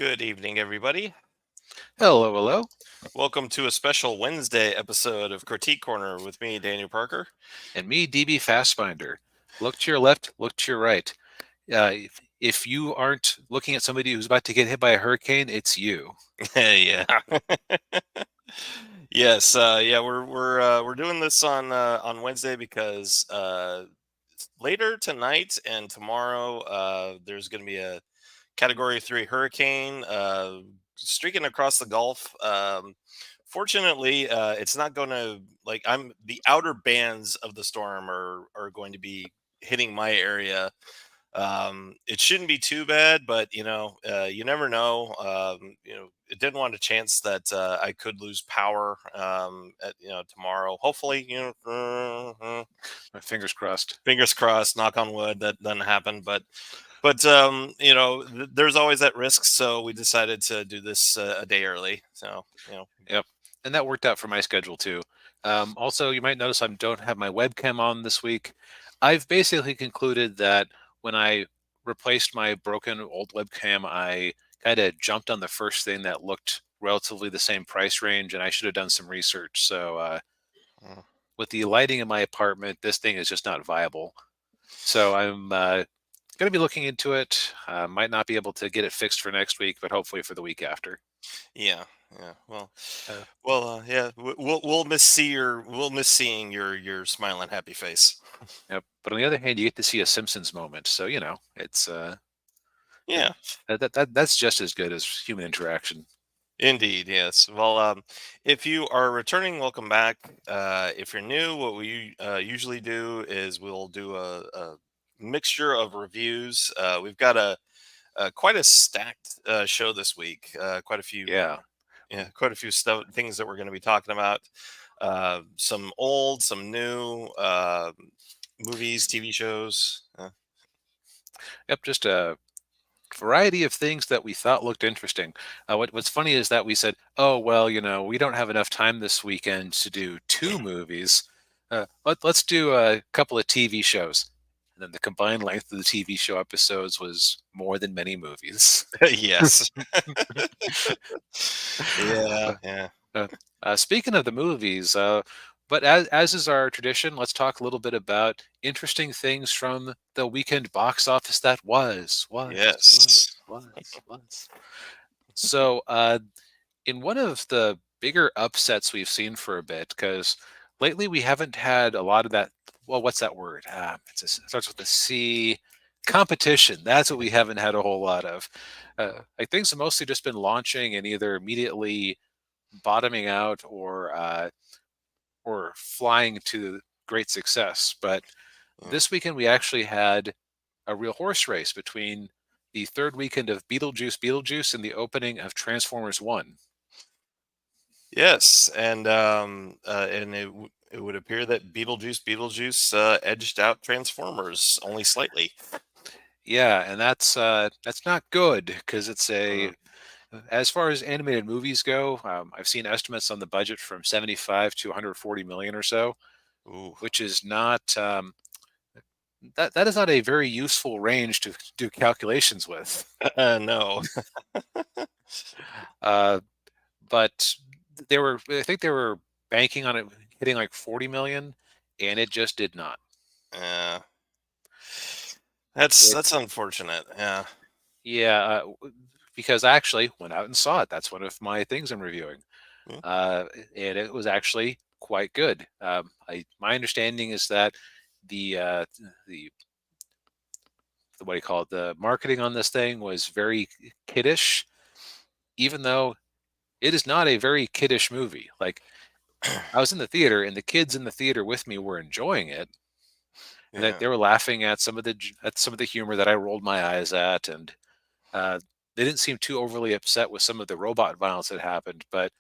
Good evening, everybody. Hello, hello. Welcome to a special Wednesday episode of Critique Corner with me, Daniel Parker. And me, DB Fastbinder. Look to your left, look to your right. If you aren't looking at somebody who's about to get hit by a hurricane, it's you. Yeah. Yes, yeah, we're doing this on Wednesday because later tonight and tomorrow there's going to be a Category 3 hurricane streaking across the Gulf. Fortunately, it's not going to I'm the outer bands of the storm are going to be hitting my area. It shouldn't be too bad, but you never know. It didn't want a chance that I could lose power at tomorrow. Hopefully, My fingers crossed. fingers crossed, knock on wood, that doesn't happen. But there's always that risk, so we decided to do this a day early. So Yep. And that worked out for my schedule too. Also, you might notice I don't have my webcam on this week. I've basically concluded that when I replaced my broken old webcam, I kind of jumped on the first thing that looked relatively the same price range, and I should have done some research. So, mm, with the lighting in my apartment, this thing is just not viable. So I'm going to be looking into it. Might not be able to get it fixed for next week, but hopefully for the week after. yeah, yeah. Well, Uh, yeah. We'll miss seeing your smiling happy face. yep. But on the other hand, you get to see a Simpsons moment, so it's Yeah. that's just as good as human interaction. Indeed, yes. Well, if you are returning, welcome back. If you're new, what we usually do is we'll do a mixture of reviews. We've got a quite a stacked show this week. Yeah. Quite a few stuff things that we're going to be talking about. Some old, some new movies, TV shows. Yep. Just a variety of things that we thought looked interesting. What's funny is that we said, "Oh well, we don't have enough time this weekend to do two movies. Let's do a couple of TV shows." And then the combined length of the TV show episodes was more than many movies. Yes. Yeah, yeah. Uh, Speaking of the movies, but as is our tradition, let's talk a little bit about interesting things from the weekend box office that Yes. was. So, in one of the bigger upsets we've seen for a bit, because lately we haven't had a lot of that. Well, what's that word? It starts with a C. Competition. That's what we haven't had a whole lot of. Like things have mostly just been launching and either immediately bottoming out or flying to great success. But Mm. this weekend we actually had a real horse race between the third weekend of Beetlejuice, and the opening of Transformers One. Yes, and it would appear that Beetlejuice edged out Transformers only slightly. Yeah, and that's not good because it's Mm. a as far as animated movies go, I've seen estimates on the budget from 75 to 140 million or so, Ooh. which is not that is not a very useful range to do calculations with. No. Uh, but I think they were banking on it hitting like 40 million, and it just did not. Yeah. It, That's unfortunate. Yeah. yeah, because I actually went out and saw it. That's one of my things I'm reviewing, Mm. uh, and it was actually quite good. My understanding is that the uh, the what do you call it? The marketing on this thing was very kiddish, even though it is not a very kiddish movie. Like I was in the theater, and the kids in the theater with me were enjoying it, and that Yeah. they were laughing at some of the humor that I rolled my eyes at, and uh, they didn't seem too overly upset with some of the robot violence that happened. But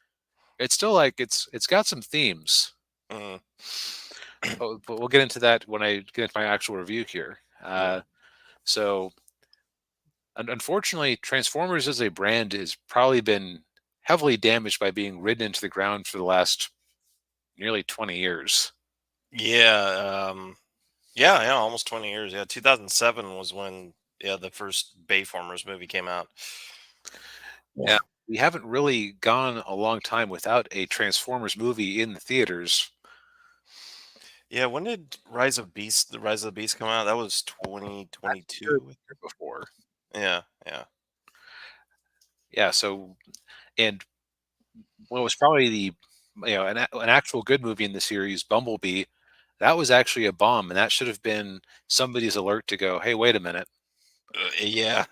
it's still like it's got some themes. Mm. But we'll get into that when I get into my actual review here. Yeah. So unfortunately, Transformers as a brand has probably been heavily damaged by being ridden into the ground for the last nearly 20 years. Yeah. Yeah. Yeah. Almost 20 years. Yeah. 2007 was when the first Bayformers movie came out. Yeah, we haven't really gone a long time without a Transformers movie in the theaters. Yeah, when did The Rise of the Beast come out? That was Last year, or 2022. the year before. Yeah, yeah, Yeah, so and what was probably the an actual good movie in the series, Bumblebee, that was actually a bomb, and that should have been somebody's alert to go, "Hey, wait a minute. yeah.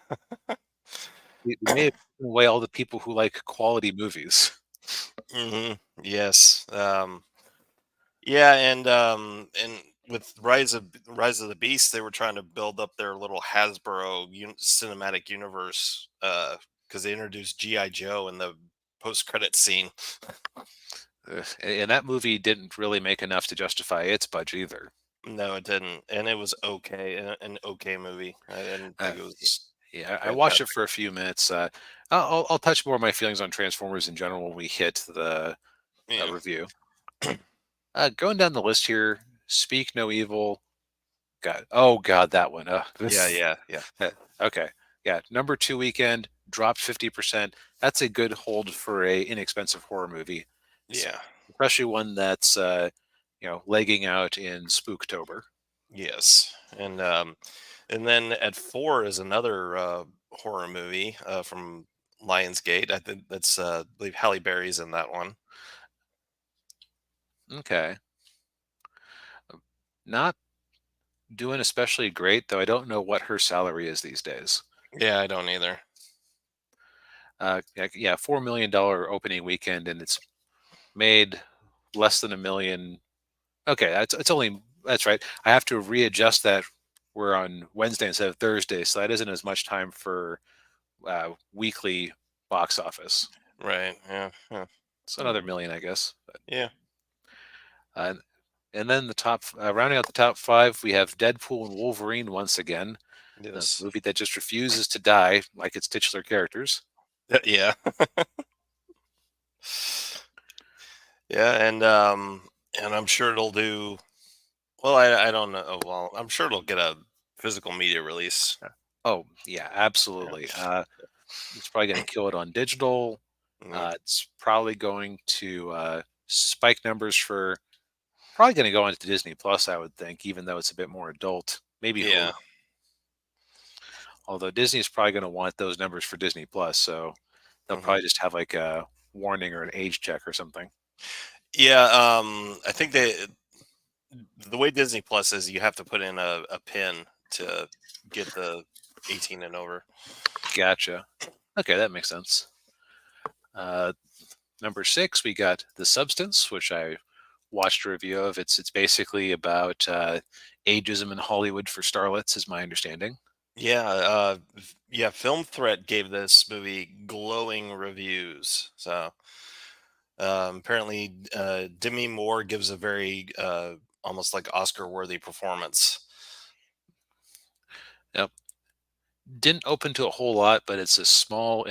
We may have given away all the people who like quality movies." Hmm. Yes. Yeah, and with Rise of the Beast, they were trying to build up their little Hasbro cinematic universe because they introduced GI Joe in the post credit scene. And that movie didn't really make enough to justify its budget either. No, it didn't, and it was okay, an okay movie. I didn't Uh, think it was yeah, I watched it fantastic. for a few minutes. I'll touch more of my feelings on Transformers in general when we hit the Yeah, review. Going down the list here, Speak No Evil. God, oh God, that one. yeah, This. yeah, yeah, Okay, yeah. Number two weekend dropped 50%. That's a good hold for a inexpensive horror movie, s- yeah. especially one that's legging out in Spooktober. Yes, and then at 4 is another horror movie from Lionsgate. I think that's I believe Halle Berry's in that one. Okay, not doing especially great though. I don't know what her salary is these days. Yeah, I don't either. Yeah, $4 million opening weekend, and it's made less than a million. Okay, it's only that's right. I have to readjust that. We're on Wednesday instead of Thursday, so that isn't as much time for weekly box office. Right. Yeah. Yeah. It's another million, I guess. Yeah. Uh, and then rounding out the top five, we have Deadpool and Wolverine once again, a Yes. movie that just refuses to die like its titular characters. Yeah. Yeah. And I'm sure it'll do well. I don't know. Oh, well, I'm sure it'll get a physical media release. Oh yeah, Yeah. absolutely. It's probably going to kill it on digital. Mhm. It's probably going to spike numbers for probably going to go into Disney Plus, I would think, even though it's a bit more adult. Maybe Hulu. Yeah. Although Disney is probably going to want those numbers for Disney Plus, so they'll Hmm. probably just have like a warning or an age check or something. Yeah. I think the way Disney Plus is, you have to put in a pin to get the 18 and over. Gotcha. Okay, that makes sense. Uh, Number six, we got The Substance, which I watched a review of. It's basically about ageism in Hollywood for starlets, is my understanding. Yeah, yeah. Film Threat gave this movie glowing reviews. So apparently, Demi Moore gives a very almost like Oscar-worthy performance. Yep. Didn't open to a whole lot, but it's a small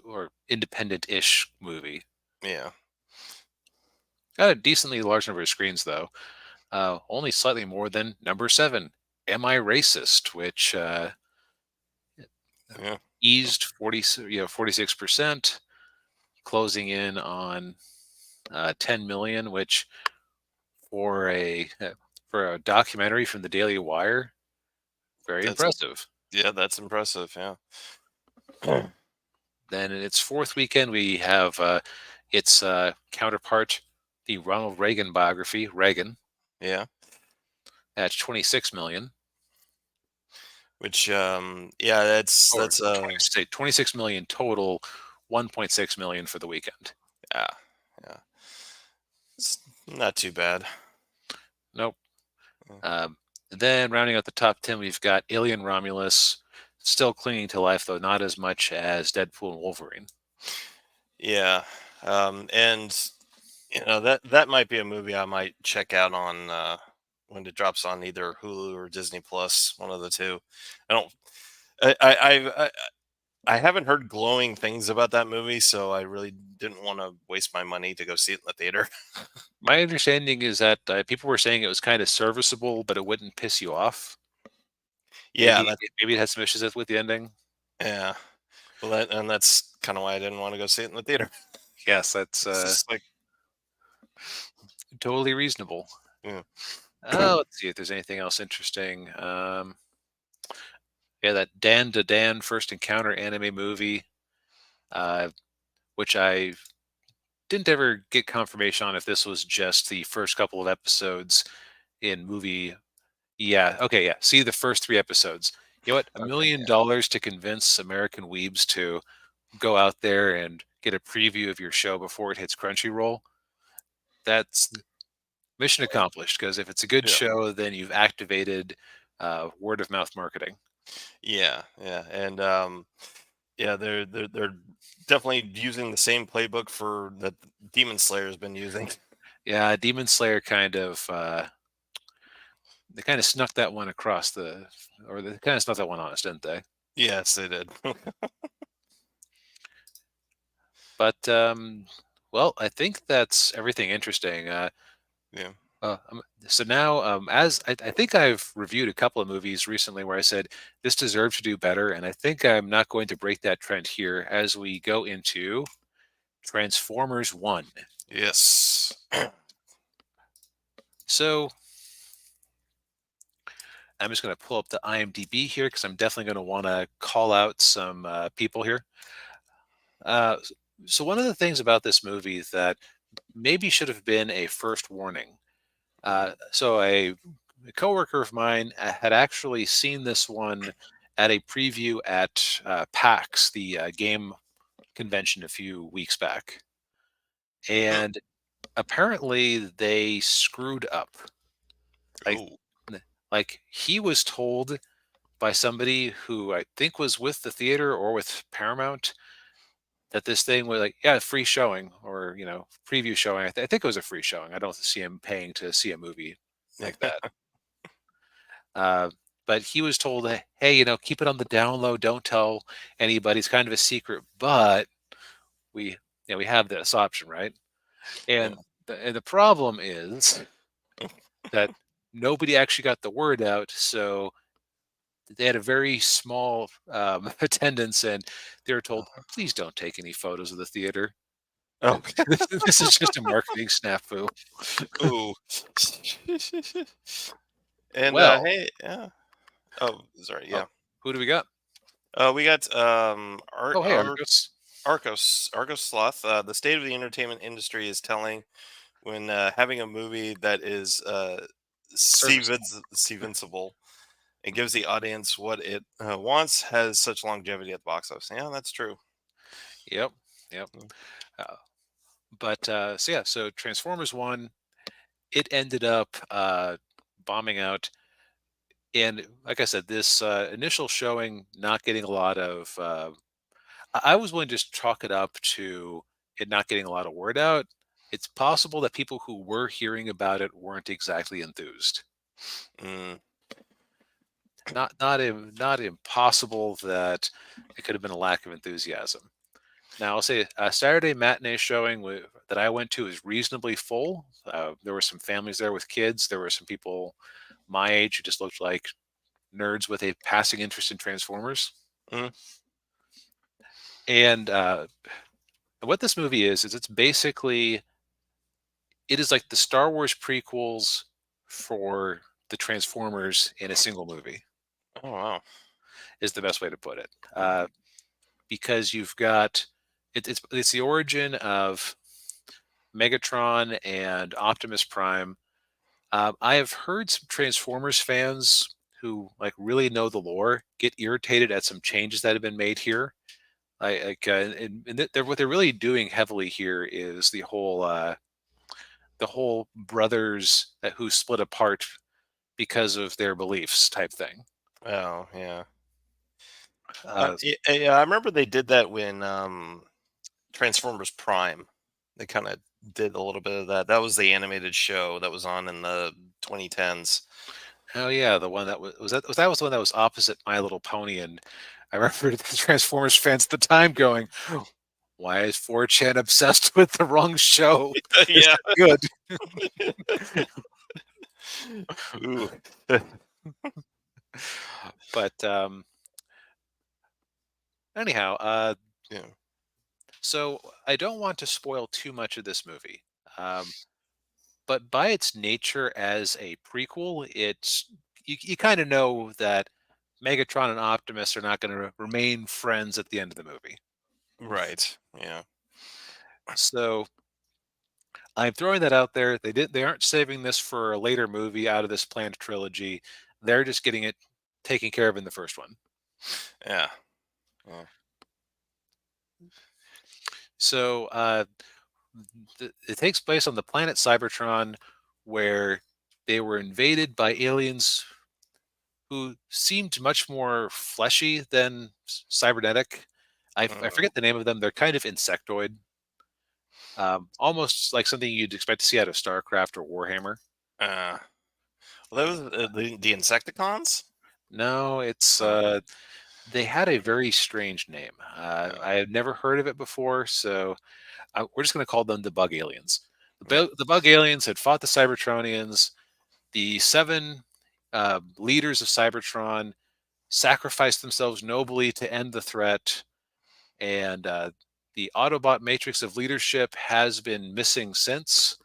or independent-ish movie. Yeah, Got a decently large number of screens though. Only slightly more than number seven. Am I Racist? Which yeah. eased 46%, closing in on 10 million, which for a documentary from the Daily Wire, very That's impressive. that's impressive. Yeah, Then in its fourth weekend, we have its counterpart, the Ronald Reagan biography, Reagan, yeah. at 26 million. Which yeah, Or that's 26 million total, 1.6 million for the weekend. yeah, yeah. It's not too bad. Nope. Then rounding out the top 10, we've got Alien Romulus, still clinging to life, though not as much as Deadpool and Wolverine. Yeah, and that might be a movie I might check out on when it drops on either Hulu or Disney Plus, one of the two. I don't. I haven't heard glowing things about that movie, so I really didn't want to waste my money to go see it in the theater. My understanding is that people were saying it was kind of serviceable, but it wouldn't piss you off. Yeah, Maybe that maybe it had some issues with the ending. yeah. Well, that's kind of why I didn't want to go see it in the theater. Yes, that's It's just like, totally reasonable. yeah, Let's see if there's anything else interesting. Yeah, that Dan to Dan First Encounter anime movie, uh, which I didn't ever get confirmation on if this was just the first couple of episodes in movie. Yeah, okay, yeah. See the first 3 episodes. You know what? $1 okay, million to convince American weebs to go out there and get a preview of your show before it hits Crunchyroll. That's mission accomplished. Because if it's a good yeah, show, then you've activated word of mouth marketing. yeah, and yeah, they're definitely using the same playbook for that Demon Slayer has been using. Yeah, Demon Slayer kind of they kind of snuck that one across the, or they kind of snuck that one on us, didn't they? Yes, they did. But well, I think that's everything interesting. Yeah. So now, as I think I've reviewed a couple of movies recently where I said this deserved to do better, and I think I'm not going to break that trend here as we go into Transformers One. Yes. So I'm just going to pull up the IMDb here because I'm definitely going to want to call out some people here. Uh, so one of the things about this movie that maybe should have been a first warning. A coworker of mine had actually seen this one at a preview at PAX, the game convention a few weeks back, and apparently they screwed up. Like, Oh. like he was told by somebody who I think was with the theater or with Paramount that this thing was like, yeah, free showing or preview showing. I think it was a free showing. I don't see him paying to see a movie like that. Uh, but he was told, hey, keep it on the down low. Don't tell anybody. It's kind of a secret, but we, we have this option, right? Yeah. And the problem is that nobody actually got the word out. So they had a very small attendance, and they were told, please don't take any photos of the theater. Oh. This is just a marketing snafu. Ooh. And Well, hey, yeah. Oh, sorry. oh, Yeah. who do we got? We got Oh, hey, Argos. Arcos Sloth. The state of the entertainment industry is telling when having a movie that is Serviceable. Stevensible and gives the audience what it wants has such longevity at the box office. Yeah, that's true. Yep. Yep. Mm. Uh, so Transformers One, it ended up bombing out, and like I said, this initial showing not getting a lot of. I was willing to just chalk it up to it not getting a lot of word out. It's possible that people who were hearing about it weren't exactly enthused. Mm. Not impossible that it could have been a lack of enthusiasm. Now, I'll say a Saturday matinee showing that I went to is reasonably full. There were some families there with kids. There were some people my age who just looked like nerds with a passing interest in Transformers. Mm. And what this movie is it's basically it is like the Star Wars prequels for the Transformers in a single movie. Oh wow. Is the best way to put it. Mm. Because you've got it's the origin of Megatron and Optimus Prime. I have heard some Transformers fans who like really know the lore get irritated at some changes that have been made here. What they're really doing heavily here is the whole brothers who split apart because of their beliefs type thing. Oh yeah. Uh, Yeah, I remember they did that when Transformers Prime. They kind of did a little bit of that. That was the animated show that was on in the 2010s. oh yeah, the one that was the one that was opposite My Little Pony, and I remember the Transformers fans at the time going, "Why is 4chan obsessed with the wrong show? It's Yeah. good." Ooh. But anyhow, Yeah. So I don't want to spoil too much of this movie. Um, but by its nature as a prequel, you kind of know that Megatron and Optimus are not going to remain friends at the end of the movie. Right. Yeah. So I'm throwing that out there. They aren't saving this for a later movie out of this planned trilogy. They're just getting it taken care of in the first one. Yeah. Yeah. So it takes place on the planet Cybertron, where they were invaded by aliens who seemed much more fleshy than cybernetic. I Mm. forget the name of them. They're kind of insectoid, almost like something you'd expect to see out of StarCraft or Warhammer. Uh, those the Insecticons. No, it's Oh, they had a very strange name. yeah. I had never heard of it before, so we're just going to call them the Bug Aliens. Yeah. The Bug Aliens had fought the Cybertronians. The seven leaders of Cybertron sacrificed themselves nobly to end the threat, and the Autobot matrix of leadership has been missing since,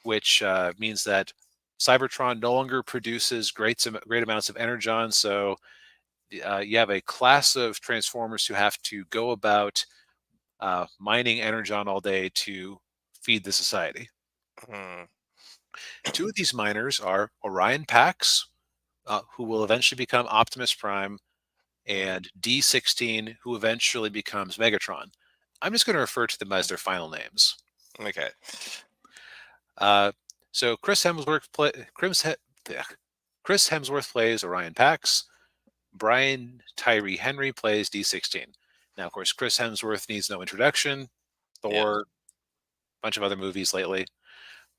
which means that Cybertron no longer produces great amounts of energon. So you have a class of Transformers who have to go about mining energon all day to feed the society. Mm. Two of these miners are Orion Pax, who will eventually become Optimus Prime, Mm. and D16, who eventually becomes Megatron. I'm just going to refer to them as their final names. Okay. Uh, so Chris Hemsworth plays Orion Pax. Brian Tyree Henry plays D16. Now, of course, Chris Hemsworth needs no introduction. Yeah. Thor, a bunch of other movies lately.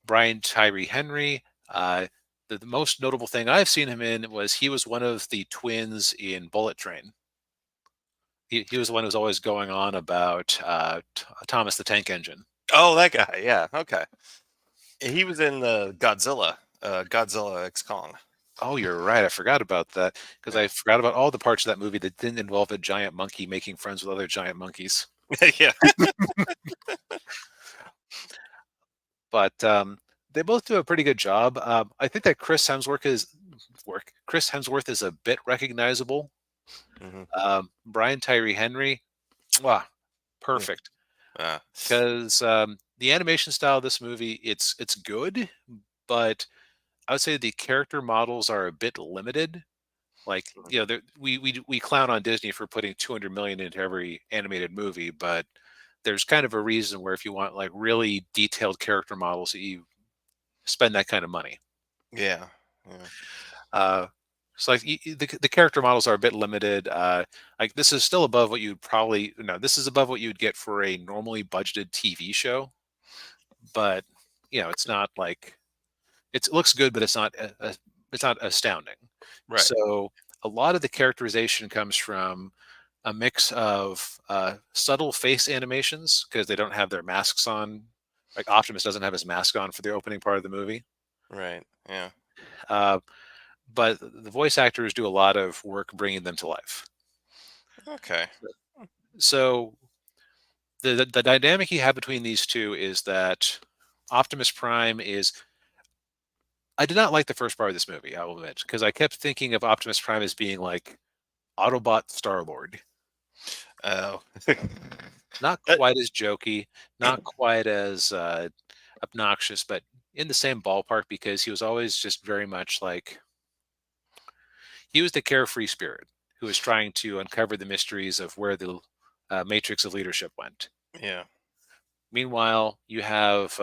Brian Tyree Henry. The most notable thing I've seen him in was he was one of the twins in Bullet Train. He was the one who was always going on about Thomas the Tank Engine. Oh, that guy. Yeah. Okay. He was in the Godzilla X Kong. Oh, you're right. I forgot about that because I Yeah. forgot about all the parts of that movie that didn't involve a giant monkey making friends with other giant monkeys. Yeah. But they both do a pretty good job. I think that Chris Hemsworth is a bit recognizable. Hmm. Brian Tyree Henry, wow, Yeah. perfect. Uh, Because the animation style of this movie, it's good, but I would say the character models are a bit limited. Like, we clown on Disney for putting 200 million into every animated movie, but there's kind of a reason where if you want like really detailed character models, you spend that kind of money. yeah. Yeah. Uh, so like the character models are a bit limited. Like this is still above what you'd probably no, this is above what you'd get for a normally budgeted TV show, but it's not like it looks good, but it's not astounding. Right. So a lot of the characterization comes from a mix of subtle face animations because they don't have their masks on. Like Optimus doesn't have his mask on for the opening part of the movie. Right. Yeah. Uh, but the voice actors do a lot of work bringing them to life. Okay. So the dynamic you have between these two is that Optimus Prime is. I did not like the first part of this movie, I will admit, because I kept thinking of Optimus Prime as being like Autobot Star Lord. Oh. Not That- quite as jokey, not quite as obnoxious, but in the same ballpark because he was always just very much like he was the carefree spirit who was trying to uncover the mysteries of where the matrix of leadership went. yeah. Meanwhile, you have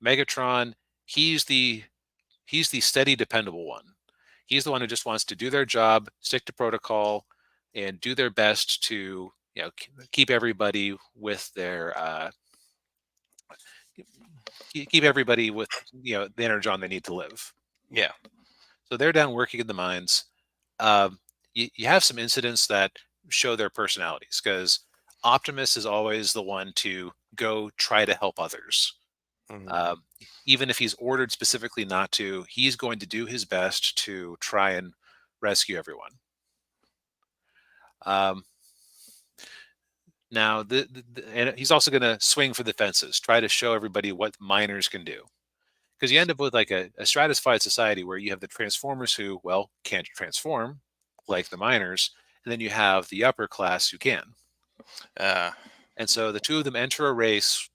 Megatron. He's the he's the steady, dependable one. He's the one who just wants to do their job, stick to protocol, and do their best to keep everybody with their keep everybody with the energon they need to live. Yeah. So they're down working in the mines. You have some incidents that show their personalities because Optimus is always the one to go try to help others. Hmm. Um, Even if he's ordered specifically not to, he's going to do his best to try and rescue everyone. Um, Now, and he's also going to swing for the fences, try to show everybody what minors can do. Because you end up with like a stratified society where you have the transformers who, well, can't transform, like the minors, and then you have the upper class who can. Uh, And so the two of them enter a race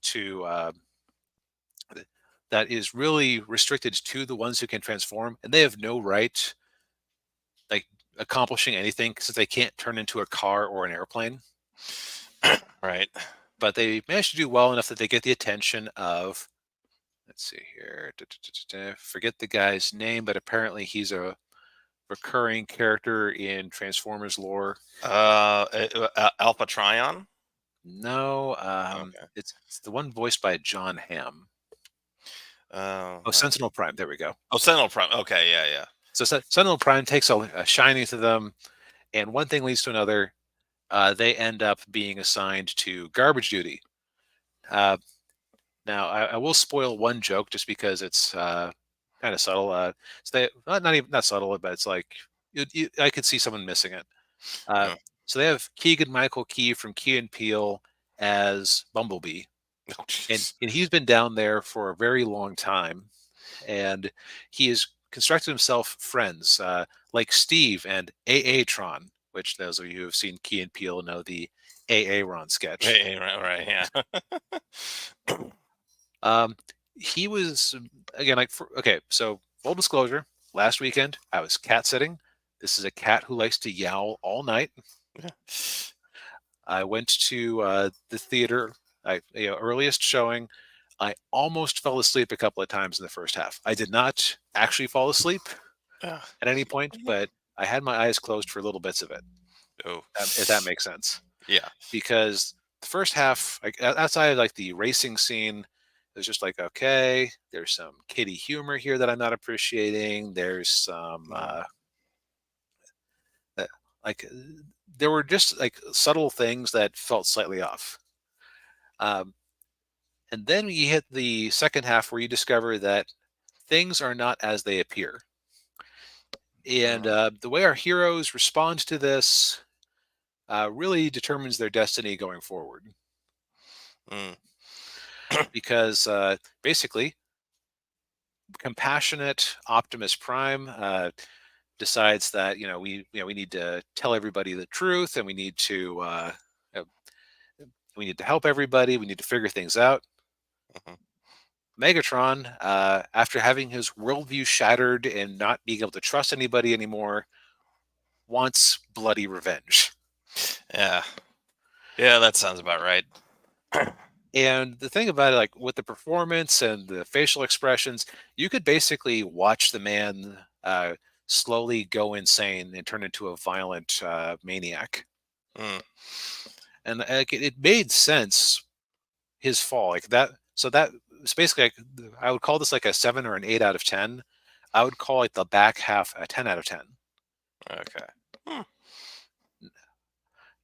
that is really restricted to the ones who can transform, and they have no right like accomplishing anything since they can't turn into a car or an airplane. right. But they manage to do well enough that they get the attention of, let's see here, forget the guy's name, but apparently he's a recurring character in Transformers lore. Alpha Trion. No, Okay. it's the one voiced by John Hamm. Oh, No. Sentinel Prime. There we go. Oh, Sentinel Prime. Okay, yeah, yeah. So Sentinel Prime takes a shining to them, and one thing leads to another. They end up being assigned to garbage duty. Uh, Now, I will spoil one joke just because it's kind of subtle. So they not even not subtle, but it's like I could see someone missing it. Uh, Uh, so they have Keegan Michael Key from Key and Peele as Bumblebee, oh, and jeez. and he's been down there for a very long time, and he has constructed himself friends like Steve and AA Tron, which those of you who have seen Key and Peele know the AA Ron sketch. Hey, right, right, yeah. Um, he was again like okay. So full disclosure, last weekend I was cat sitting. This is a cat who likes to yowl all night. I went to the theater. Earliest showing. I almost fell asleep a couple of times in the first half. I did not actually fall asleep Uh, at any point, but I had my eyes closed for little bits of it. oh, If that makes sense, yeah. because the first half, like outside of like the racing scene, it was just like, okay, there's some kitty humor here that I'm not appreciating. There's some Mm, uh, like there were just like subtle things that felt slightly off. Um, and then you hit the second half where you discover that things are not as they appear. And mm, the way our heroes respond to this really determines their destiny going forward. mm, Because basically, compassionate Optimus Prime decides that we need to tell everybody the truth, and uh, we need to help everybody. We need to figure things out. mhm. Megatron, after having his worldview shattered and not being able to trust anybody anymore, wants bloody revenge. Yeah, yeah, that sounds about right. And the thing about it, like with the performance and the facial expressions, you could basically watch the man slowly go insane and turn into a violent maniac. Mm, And like, it made sense his fall like that. So that was basically like, I would call this like a 7 or an 8 out of 10. I would call like the back half a 10 out of 10. okay. Hmm.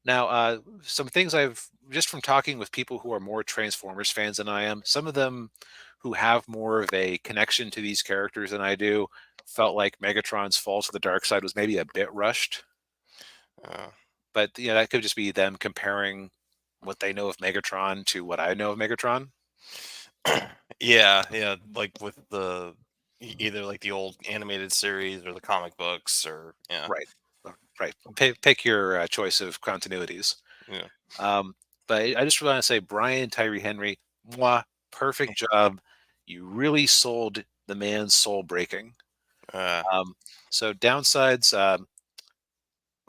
Now, some things I've just from talking with people who are more Transformers fans than I am, some of them who have more of a connection to these characters than I do, felt like Megatron's fall to the dark side was maybe a bit rushed. Uh, But that could just be them comparing what they know of Megatron to what I know of Megatron. yeah, yeah, like with the either like the old animated series or the comic books or yeah, Right. Right. Pick your choice of continuities. yeah. Um, but I just want to say, Brian Tyree Henry, mwah, perfect job. You really sold the man's soul breaking. Uh, Um, so downsides,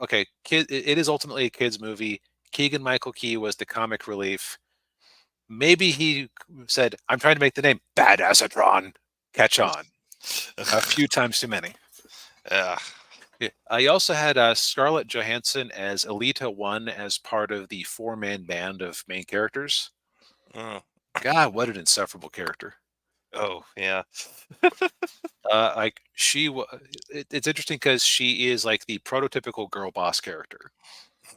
okay, it is ultimately a kids movie. Keegan Michael Key was the comic relief. Maybe he said, "I'm trying to make the name Badassatron catch on" a few times too many. yeah. Yeah. You also had Scarlett Johansson as Elita One as part of the four-man band of main characters. Mm. God, what an insufferable character. Oh, yeah. Like it's interesting because she is like the prototypical girl boss character.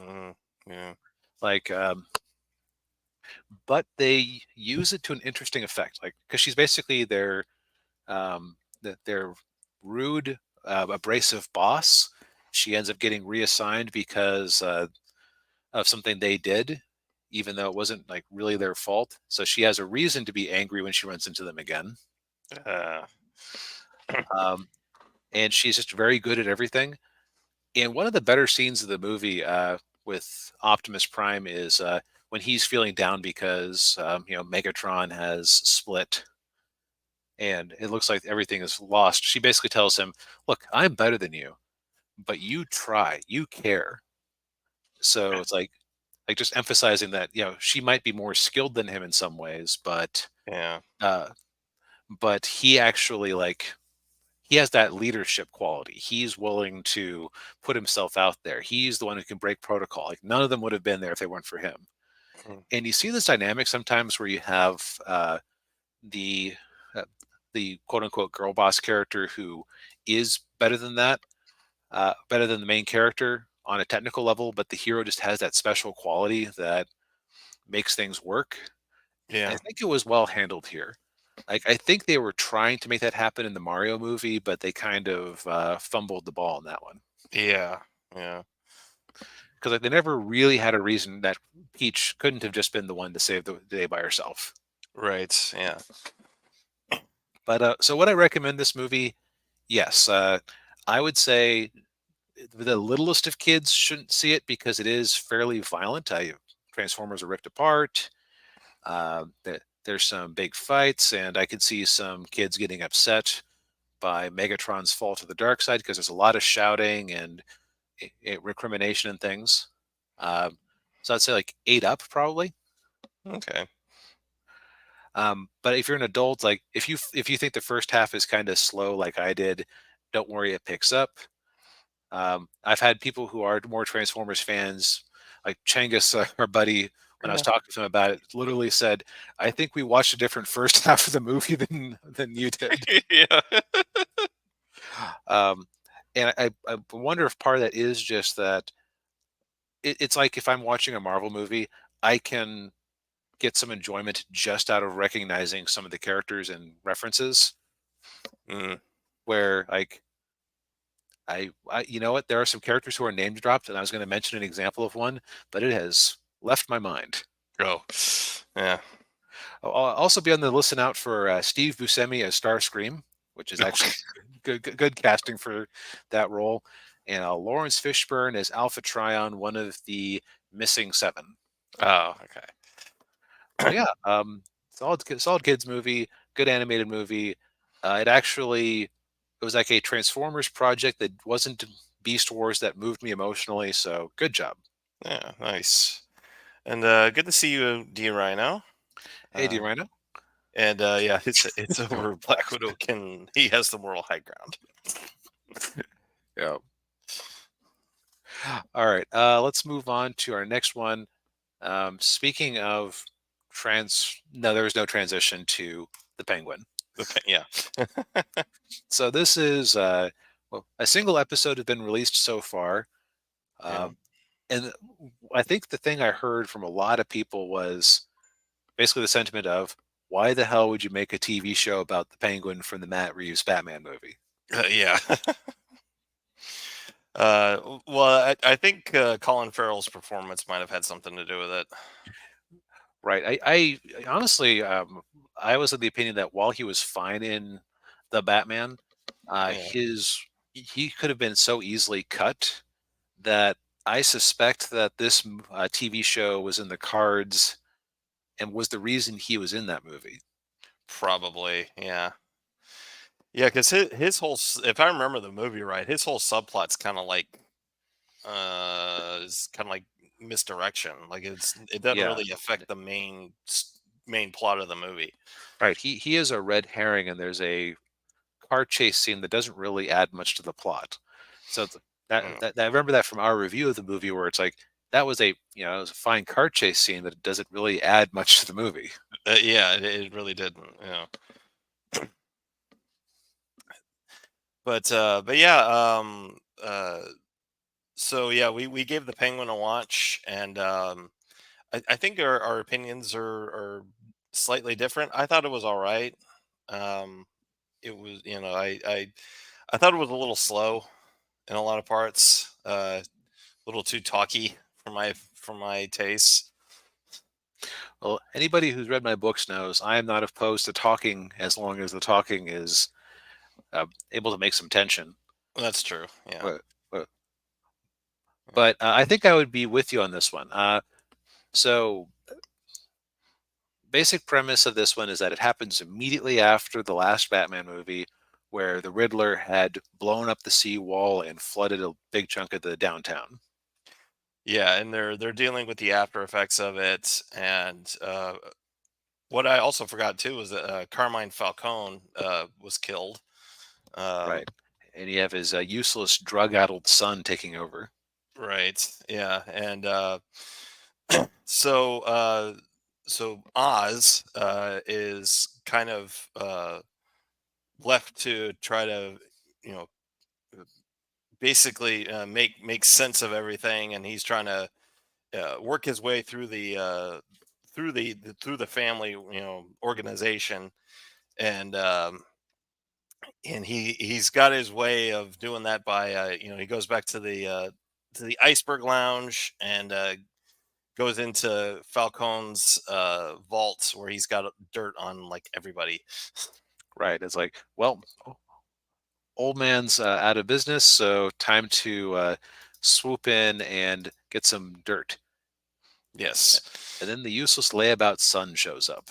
Mm, yeah. Like, but they use it to an interesting effect. Like, because she's basically their rude, abrasive boss. She ends up getting reassigned because of something they did. even though it wasn't like really their fault. So she has a reason to be angry when she runs into them again. Uh, Um, and she's just very good at everything. And one of the better scenes of the movie with Optimus Prime is when he's feeling down because Megatron has split and it looks like everything is lost. She basically tells him, "Look, I'm better than you, but you try, you care." So it's like just emphasizing that she might be more skilled than him in some ways, yeah, uh, but he actually he has that leadership quality. He's willing to put himself out there. He's the one who can break protocol. Like none of them would have been there if they weren't for him. mm, And you see this dynamic sometimes where you have the uh, the quote unquote girl boss character who is better than that, better than the main character on a technical level, but the hero just has that special quality that makes things work. I yeah, think it was well handled here. Like I think they were trying to make that happen in the Mario movie, but they kind of fumbled the ball in that one yeah, yeah. because like they never really had a reason that Peach couldn't have just been the one to save the day by herself. Right. Yeah. But so would I recommend this movie? Yes, I would say the littlest of kids shouldn't see it because it is fairly violent. Transformers are ripped apart. There's some big fights, and I could see some kids getting upset by Megatron's fall to the dark side because there's a lot of shouting and recrimination and things. Um, so I'd say like 8 up probably. Okay. But if you're an adult, like if you think the first half is kind of slow, like I did, don't worry, it picks up. I've had people who are more Transformers fans, like Changus, our buddy, when I was Yeah. talking to him about it, literally said, "I think we watched a different first half of the movie than you did." Yeah. Um, and I wonder if part of that is just that it's like if I'm watching a Marvel movie, I can get some enjoyment just out of recognizing some of the characters and references. Mm. Where like you know what, there are some characters who are name dropped, and I was going to mention an example of one, but it has left my mind. Oh. Yeah. I'll also be on the listen out for Steve Buscemi as Starscream, which is actually good casting for that role, and Lawrence Fishburne as Alpha Trion, one of the missing seven. Oh. Okay. So yeah, solid kids movie, good animated movie. It was like a Transformers project that wasn't Beast Wars that moved me emotionally. So good job. Yeah. Nice. And good to see you, D Rhino. Hey, D Uh, Rhino. and yeah, it's over. Black Widow can he has the moral high ground. Yeah. All right. Let's move on to our next one. Speaking of no, there was no transition to the Penguin. Yeah. So this is well, a single episode has been released so far. Yeah. Um, and I think the thing I heard from a lot of people was basically the sentiment of, why the hell would you make a TV show about the Penguin from the Matt Reeves Batman movie? Yeah. Well, I think Colin Farrell's performance might have had something to do with it. Right. I honestly, I was of the opinion that while he was fine in the Batman, Yeah. he could have been so easily cut that I suspect that this TV show was in the cards and was the reason he was in that movie. Probably. Yeah. Yeah, because his whole, if I remember the movie right, his whole subplot's kind of like, is kind of like misdirection. Like it doesn't Yeah. really affect the main plot of the movie. Right. He is a red herring, and there's a car chase scene that doesn't really add much to the plot. So Mm. I remember that from our review of the movie, where it's like that was it was a fine car chase scene, but it doesn't really add much to the movie. Yeah, it really didn't. But yeah. So yeah, we gave the Penguin a watch, and I think our opinions are slightly different. I thought it was all right. Um, it was, I thought it was a little slow in a lot of parts, a little too talky for my taste. Well, anybody who's read my books knows I am not opposed to talking as long as the talking is able to make some tension. That's true. Yeah. But but, but I think I would be with you on this one. So basic premise of this one is that it happens immediately after the last Batman movie, where the Riddler had blown up the seawall and flooded a big chunk of the downtown. Yeah, and they're dealing with the after effects of it, and what I also forgot too was that Carmine Falcone was killed. Um, Right. And you have his useless drug-addled son taking over. right. Yeah, and so so Oz is kind of left to try to, you know, basically make sense of everything, and he's trying to work his way through through the family, organization, and he's got his way of doing that by he goes back to the iceberg lounge, and goes into Falcone's vaults where he's got dirt on like everybody. Right. It's like, well, old man's out of business, so time to swoop in and get some dirt. Yes. And then the useless layabout son shows up.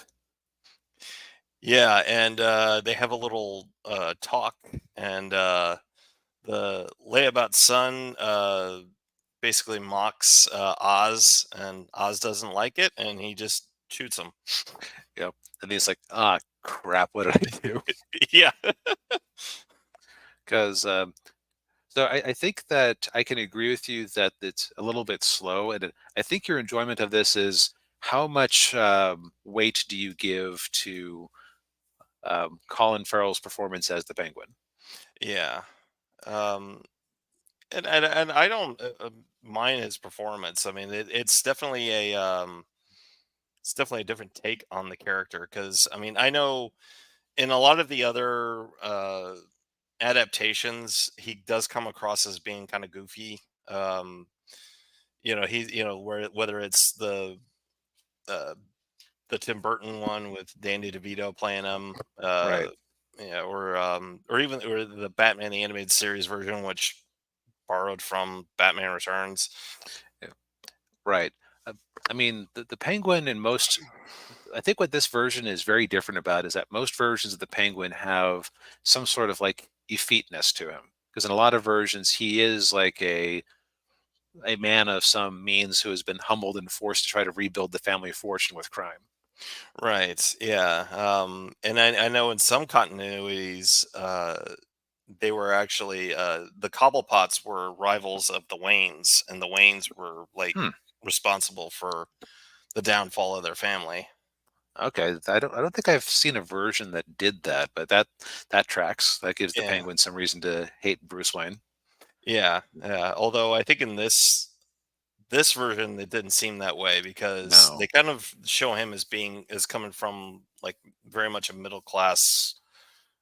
Yeah, and they have a little talk, and the layabout son basically mocks Oz, and Oz doesn't like it, and he just shoots him. Yep. And he's like, ah, crap, what did I do? Yeah. Because so I think that I can agree with you that it's a little bit slow, and I think your enjoyment of this is how much weight do you give to Colin Farrell's performance as the Penguin? Yeah. Um, and I don't mind his performance. I mean, it's definitely a different take on the character, because I mean, I know in a lot of the other adaptations, he does come across as being kind of goofy. Um, whether it's uh, the Tim Burton one with Danny DeVito playing him, Right. yeah, or even or the Batman the animated series version, which borrowed from Batman Returns. Yeah, right. Uh, I mean, the Penguin in most, I think what this version is very different about is that most versions of the Penguin have some sort of like effeteness to him. Because in a lot of versions, he is like a man of some means who has been humbled and forced to try to rebuild the family fortune with crime. Right. Yeah. And I know in some continuities, they were actually the Cobblepots were rivals of the Waynes, and the Waynes were like Hmm. responsible for the downfall of their family. Okay, I don't think I've seen a version that did that, but that tracks. That gives the Yeah. Penguin some reason to hate Bruce Wayne. Yeah. Yeah. Although I think in this version it didn't seem that way, because No, they kind of show him as coming from like very much a middle class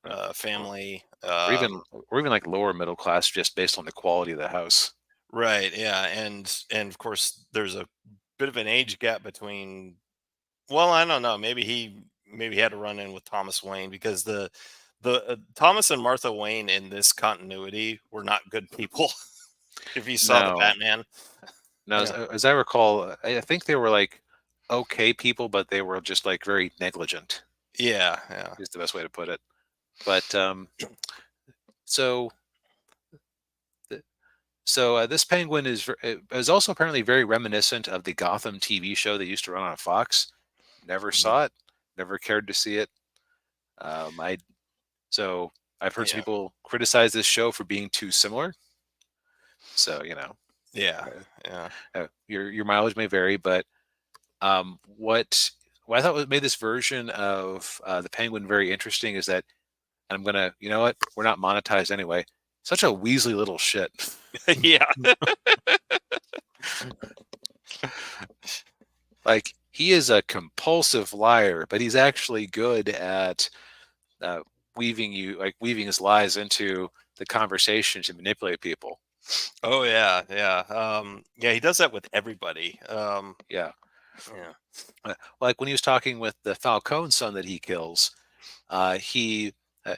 uh, or, family. or even like lower middle class, just based on the quality of the house. Right, yeah, and of course there's a bit of an age gap between. Well, I don't know. Maybe he had to run in with Thomas Wayne, because the Thomas and Martha Wayne in this continuity were not good people. If you saw the No, Batman, no. As, yeah, as I recall, I think they were like okay people, but they were just like very negligent. yeah, yeah, Is the best way to put it. But so th- this penguin is also apparently very reminiscent of the Gotham TV show they used to run on Fox. Never mhm, saw it, never cared to see it. I so I've heard some yeah, people criticize this show for being too similar. So yeah, yeah. your mileage may vary, but what I thought made this version of the penguin very interesting is that, and I'm gonna, you know what, we're not monetized anyway. Such a Weasley little shit. Yeah. Like he is a compulsive liar, but he's actually good at uh, weaving his lies into the conversation to manipulate people. Oh yeah, yeah, yeah. He does that with everybody. Yeah. Yeah. Like when he was talking with the Falcone son that he kills, he uh,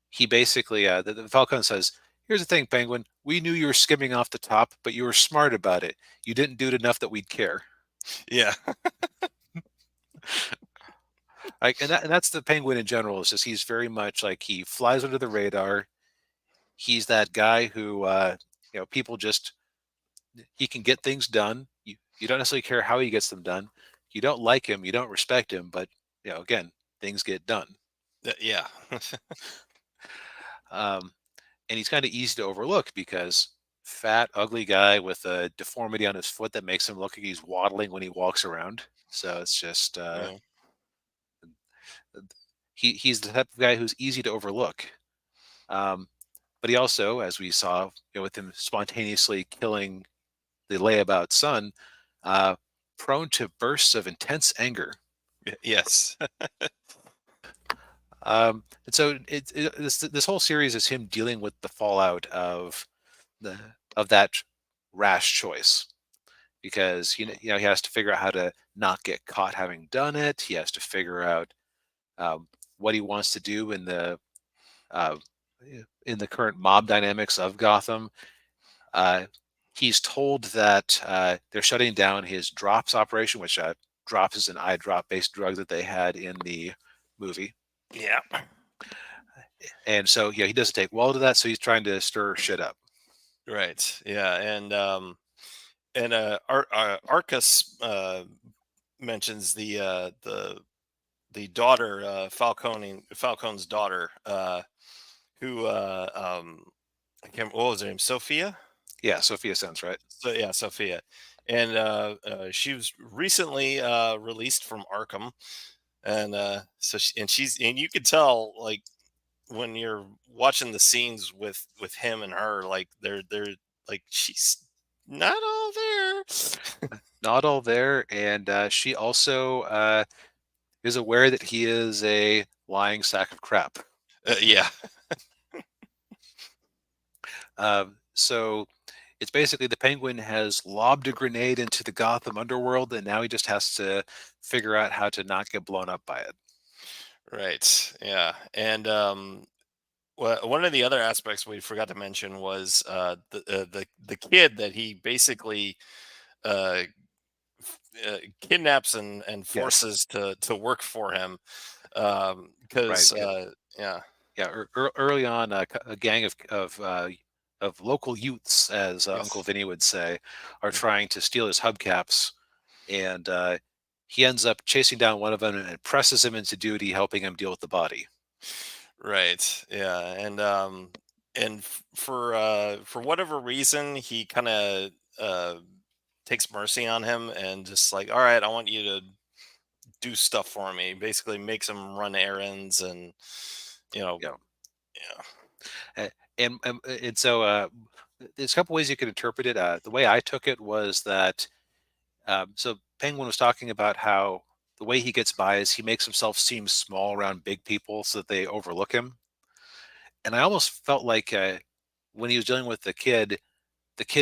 he basically the Falcone says, "Here's the thing, Penguin. We knew you were skimming off the top, but you were smart about it. You didn't do it enough that we'd care." Yeah. Like, and that's the Penguin in general. Is just he's very much like he flies under the radar. He's that guy who people just he can get things done. You don't necessarily care how he gets them done. You don't like him, you don't respect him, but again, things get done. Yeah. Um, and he's kind of easy to overlook because fat, ugly guy with a deformity on his foot that makes him look like he's waddling when he walks around. So it's just Yeah. he's the type of guy who's easy to overlook. Um, but he also, as we saw, with him spontaneously killing the layabout son, uh, prone to bursts of intense anger. Yes. And so this whole series is him dealing with the fallout the of that rash choice because he has to figure out how to not get caught having done it. He has to figure out what he wants to do uh, in the current mob dynamics of Gotham. Uh, he's told that they're shutting down his drops operation, which drops is an eye drop based drug that they had in the movie. Yeah. And so, yeah, he doesn't take well to that. So he's trying to stir shit up. Right. Yeah. And Arcus mentions the daughter, Falcone's daughter, who I can't, what was her name? Sophia. Yeah, Sophia sounds right. So yeah, Sophia, and she was recently released from Arkham, and and you could tell, like, when you're watching the scenes with him and her, like they're like she's not all there. Not all there. And she also is aware that he is a lying sack of crap. Yeah. So it's basically the Penguin has lobbed a grenade into the Gotham underworld, and now he just has to figure out how to not get blown up by it. Right. Yeah. And one of the other aspects we forgot to mention was the kid that he basically uh, kidnaps and Yes, forces to work for him. right. Because Yeah, yeah, yeah. Early on, a gang of local youths, as Uncle yes, Vinny would say, are trying to steal his hubcaps, and he ends up chasing down one of them and presses him into duty, helping him deal with the body. right, yeah, for whatever reason, he kind of uh, takes mercy on him and just like, all right, I want you to do stuff for me. Basically, makes him run errands and you know, Yeah, yeah, A- and so there's a couple ways you could interpret it. The way I took it was that so Penguin was talking about how the way he gets by is he makes himself seem small around big people so that they overlook him. And I almost felt like when he was dealing with the kid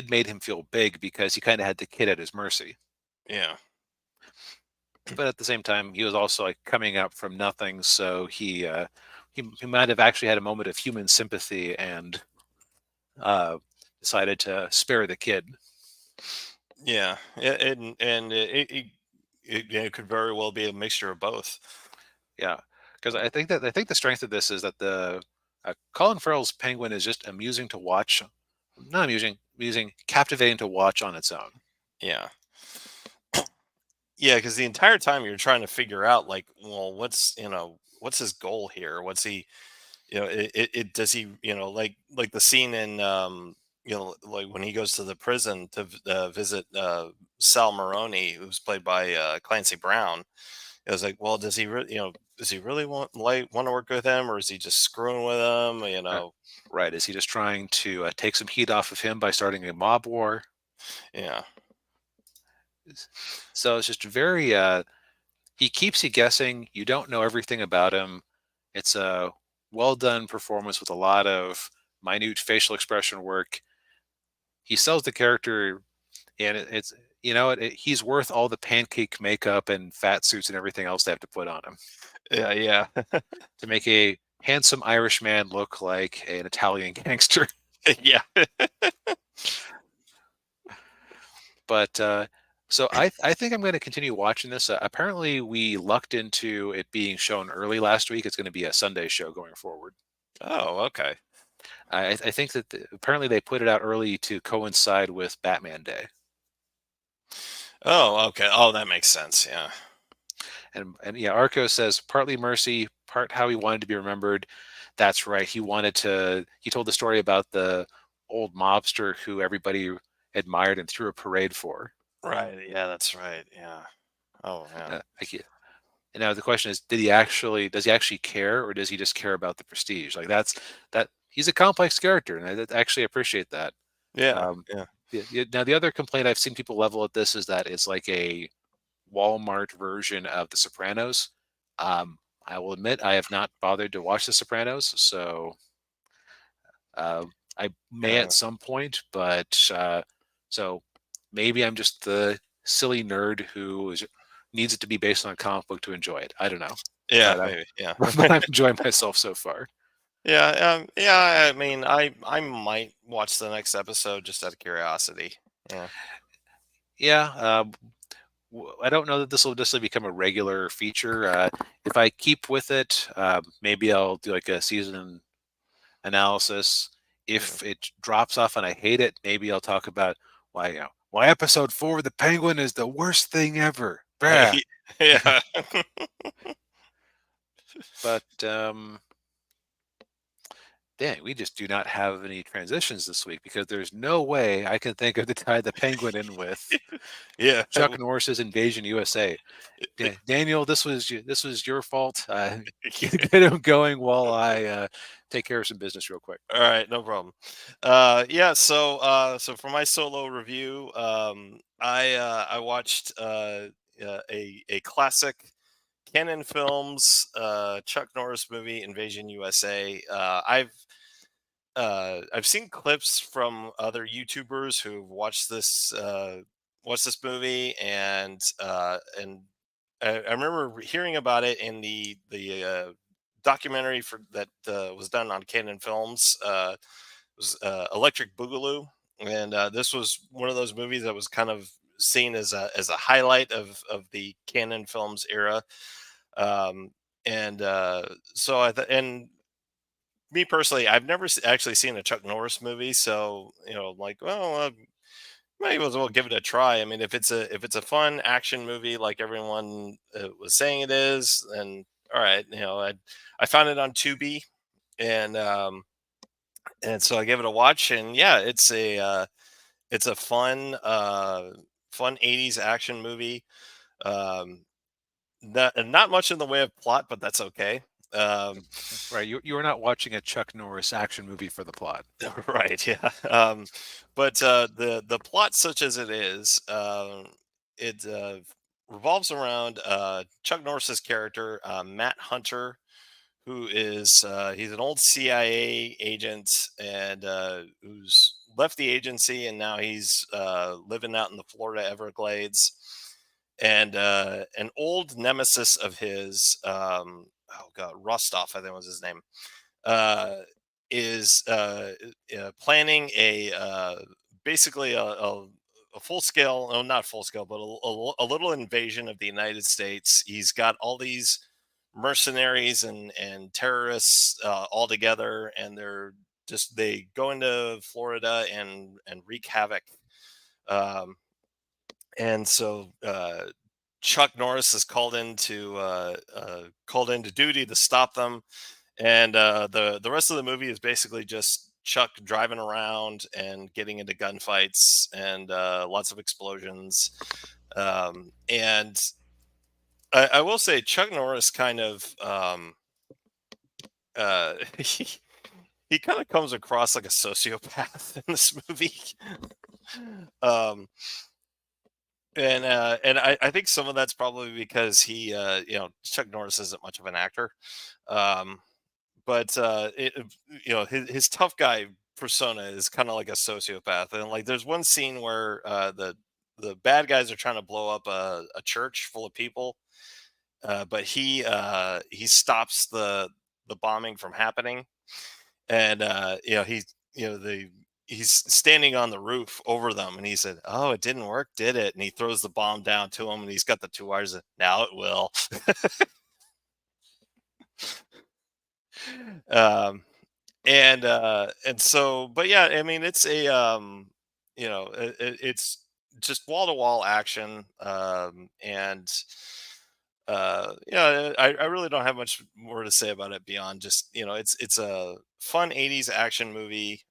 made him feel big because he kind of had the kid at his mercy. yeah, But at the same time, he was also like coming up from nothing, so he might have actually had a moment of human sympathy and uh, decided to spare the kid. yeah, and it could very well be a mixture of both. Yeah, because I think the strength of this is that the Colin Farrell's Penguin is just amusing to watch, not amusing, captivating to watch on its own. Yeah. Yeah, because the entire time you're trying to figure out, like, well, what's his goal here? What's he, does he, like the scene in, like when he goes to the prison to visit Sal Maroni, who's played by Clancy Brown. It was like, well, does he really want to work with him, or is he just screwing with him? Uh, right? Is he just trying to take some heat off of him by starting a mob war? Yeah, So it's just very. He keeps you guessing. You don't know everything about him. It's a well done performance with a lot of minute facial expression work. He sells the character, and it's you know, he's worth all the pancake makeup and fat suits and everything else they have to put on him Yeah, yeah. to make a handsome Irish man look like an Italian gangster. Yeah. But so I think I'm going to continue watching this. Apparently, we lucked into it being shown early last week. It's going to be a Sunday show going forward. Oh, okay. I think that apparently they put it out early to coincide with Batman Day. Oh, okay. Oh, that makes sense. Yeah. And yeah, Arco says partly mercy, part how he wanted to be remembered. That's right. He told the story about the old mobster who everybody admired and threw a parade for. Right. Yeah, that's right. Yeah. Oh, yeah. And now the question is, does he actually care, or does he just care about the prestige? Like that he's a complex character, and I actually appreciate that. Yeah. Um, Yeah. now the other complaint I've seen people level at this is that it's like a Walmart version of The Sopranos. I will admit I have not bothered to watch The Sopranos, so uh, I may Yeah. at some point, but so maybe I'm just the silly nerd needs it to be based on a comic book to enjoy it. I don't know, Yeah, but maybe. Yeah. but I'm enjoying myself so far. Yeah, yeah, I mean, I might watch the next episode just out of curiosity. Yeah. Yeah, I don't know that this will just become a regular feature. If I keep with it, maybe I'll do like a season analysis. Mhm. If it drops off and I hate it, maybe I'll talk about why episode 4 of the Penguin is the worst thing ever. Bah. Yeah. But dang, we just do not have any transitions this week because there's no way I can think of to tie the Penguin in with Yeah. Chuck Norris's Invasion USA. Daniel, this was your fault. Get him going while I take care of some business real quick. All right, no problem. Yeah, so for my solo review, I watched a classic Canon Films Chuck Norris movie, Invasion USA. I've seen clips from other YouTubers who've watched this movie, and I remember hearing about it in the documentary for that was done on Canon Films. Was Electric Boogaloo, and this was one of those movies that was kind of seen as a highlight of the Canon Films era. Um, and so and me personally, I've never actually seen a Chuck Norris movie, so I'm like, well, might as well give it a try. I mean, if it's a fun action movie like everyone was saying it is, then all right. I found it on Tubi, and and so I gave it a watch, and yeah, it's a fun 80s action movie. Um, not much in the way of plot, but that's okay. Um, Right, you are not watching a Chuck Norris action movie for the plot. right, yeah. But the plot, such as it is, it revolves around Chuck Norris's character, Matt Hunter, who is he's an old CIA agent and who's left the agency, and now he's living out in the Florida Everglades. And an old nemesis of his, oh god, Rostov, I think was his name, uh, is planning a basically a full scale, no, not full scale, but a little invasion of the United States. He's got all these mercenaries and terrorists all together, and they go into Florida and wreak havoc. Um, and so Chuck Norris is called into duty to stop them, and the rest of the movie is basically just Chuck driving around and getting into gunfights and lots of explosions. And I will say Chuck Norris kind of he kind of comes across like a sociopath in this movie. um, and I think some of that's probably because Chuck Norris isn't much of an actor. Um, but his tough guy persona is kind of like a sociopath, and like there's one scene where the bad guys are trying to blow up a church full of people, but he stops the bombing from happening, and he's standing on the roof over them, and he said, "Oh, it didn't work, did it?" And he throws the bomb down to him, and he's got the two wires. Now it will. um, and so, but yeah, I mean, it's a it's just wall to wall action, and I really don't have much more to say about it beyond just it's a fun '80s action movie.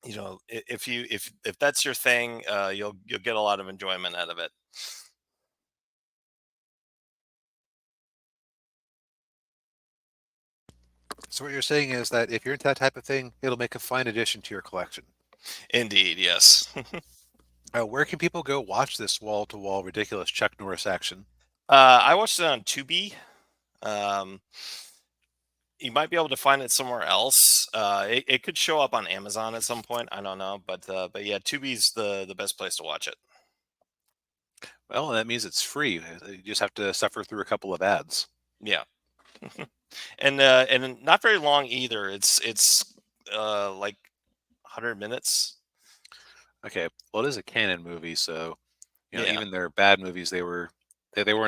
If that's your thing, you'll get a lot of enjoyment out of it. So what you're saying is that if you're into that type of thing, it'll make a fine addition to your collection. Indeed, yes. Where can people go watch this wall-to-wall ridiculous Chuck Norris action? I watched it on Tubi. Um, you might be able to find it somewhere else. It could show up on Amazon at some point. I don't know, but yeah, Tubi's the best place to watch it. Well, that means it's free. You just have to suffer through a couple of ads. Yeah, and not very long either. It's like 100 minutes. Okay, well, it is a canon movie, so Yeah, even their bad movies, they weren't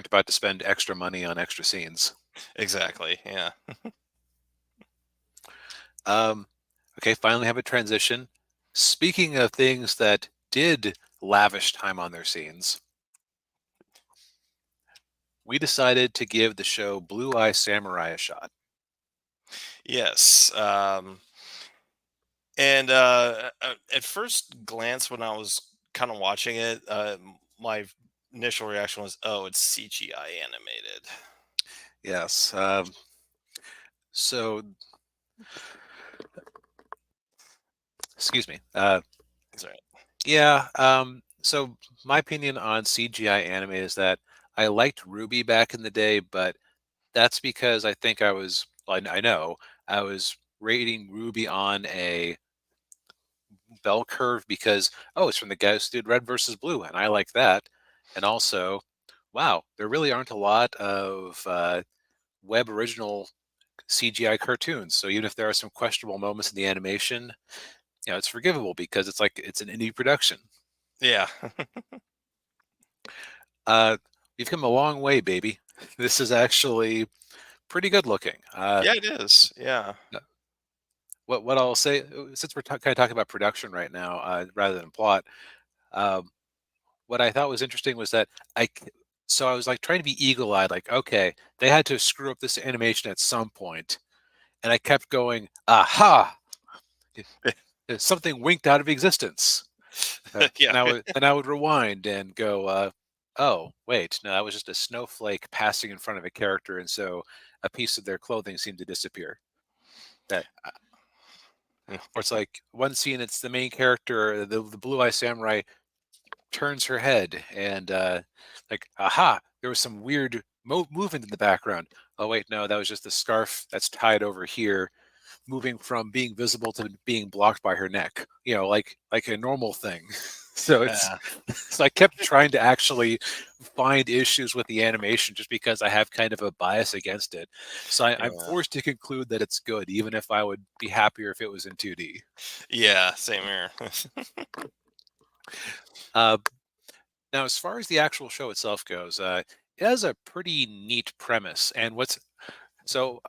about to spend extra money on extra scenes. exactly. Yeah. Um, okay, finally have a transition. Speaking of things that did lavish time on their scenes, we decided to give the show Blue Eye Samurai a shot. Yes. And at first glance, when I was kind of watching it, my initial reaction was, "Oh, it's CGI animated." Yes. So, excuse me. Sorry. Yeah. So my opinion on CGI anime is that I liked Ruby back in the day, but that's because I think well, I know I was rating Ruby on a bell curve because, oh, it's from the guys who did Red versus Blue, and I like that. And also, wow, there really aren't a lot of web original CGI cartoons. So even if there are some questionable moments in the animation, it's forgivable because it's an indie production. Yeah. Uh, we've come a long way, baby. This is actually pretty good looking. Yeah, it is. Yeah. What I'll say, since we're kind of talking about production right now, rather than plot, um, what I thought was interesting was that so I was like trying to be eagle-eyed, like, okay, they had to screw up this animation at some point, and I kept going, aha, something winked out of existence. Yeah. And I would rewind and go, oh, wait, no, that was just a snowflake passing in front of a character, and so a piece of their clothing seemed to disappear. That, or it's like one scene, it's the main character, the blue eye samurai turns her head, and like, aha, there was some weird movement in the background. Oh wait, no, that was just the scarf that's tied over here moving from being visible to being blocked by her neck, like a normal thing. So it's Yeah. so I kept trying to actually find issues with the animation just because I have kind of a bias against it. So I'm Yeah. forced to conclude that it's good, even if I would be happier if it was in 2D. Yeah. Same here. uh, Now, as far as the actual show itself goes, it has a pretty neat premise. And so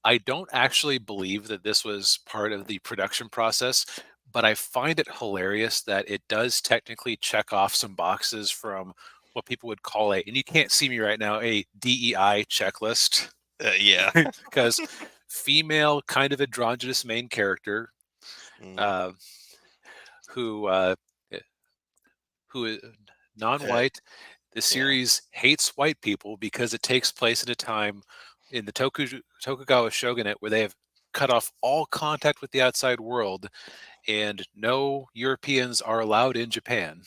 I don't actually believe that this was part of the production process, but I find it hilarious that it does technically check off some boxes from what people would call and you can't see me right now, a DEI checklist. Yeah. Because female, kind of androgynous main character, Mm. uh, who eh, who is Uh, non-white. The yeah. series hates white people because it takes place at a time in the Tokugawa shogunate where they have cut off all contact with the outside world, and no Europeans are allowed in Japan.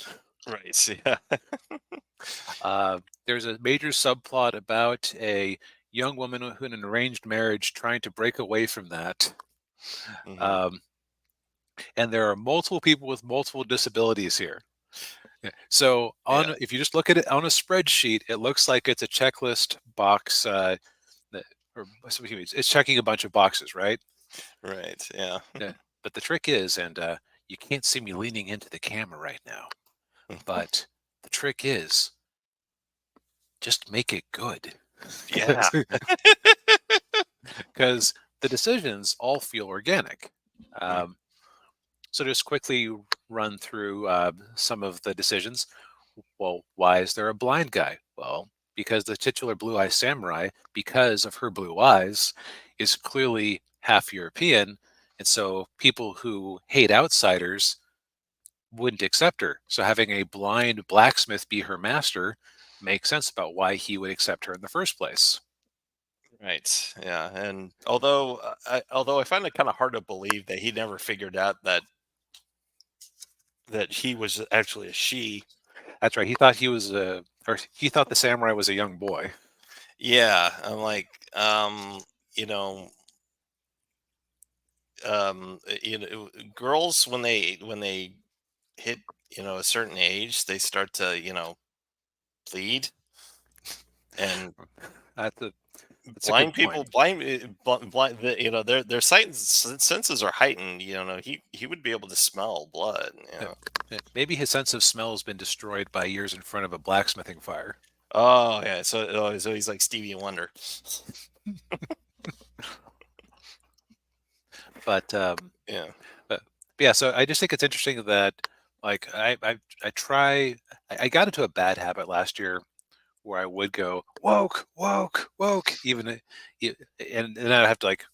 Right. Yeah. There's a major subplot about a young woman in an arranged marriage trying to break away from that. Hmm. Um, and there are multiple people with multiple disabilities here. Yeah. So Yeah. on, if you just look at it on a spreadsheet, it looks like it's a checklist box. That, or excuse me, it's checking a bunch of boxes, right? Right. Yeah. Yeah. But the trick is, and you can't see me leaning into the camera right now, but the trick is just make it good. Yeah. Because the decisions all feel organic. Mm. Um, so just quickly run through some of the decisions. Well, why is there a blind guy? Well, because the titular Blue Eye Samurai, because of her blue eyes, is clearly half European. And so people who hate outsiders wouldn't accept her. So having a blind blacksmith be her master makes sense about why he would accept her in the first place. Right. Yeah. And although I find it kind of hard to believe that he never figured out that he was actually a she. That's right. He thought he was a, or he thought the samurai was a young boy. Yeah. I'm like, you know, girls when they hit a certain age, they start to bleed, and That's a that's a good blind point. people blind their sight and senses are heightened. He would be able to smell blood. Uh, Maybe his sense of smell has been destroyed by years in front of a blacksmithing fire. Oh yeah, so he's like Stevie Wonder. But Yeah. but yeah, so I just think it's interesting that like I try I got into a bad habit last year where I would go woke, woke, woke, even and I have to like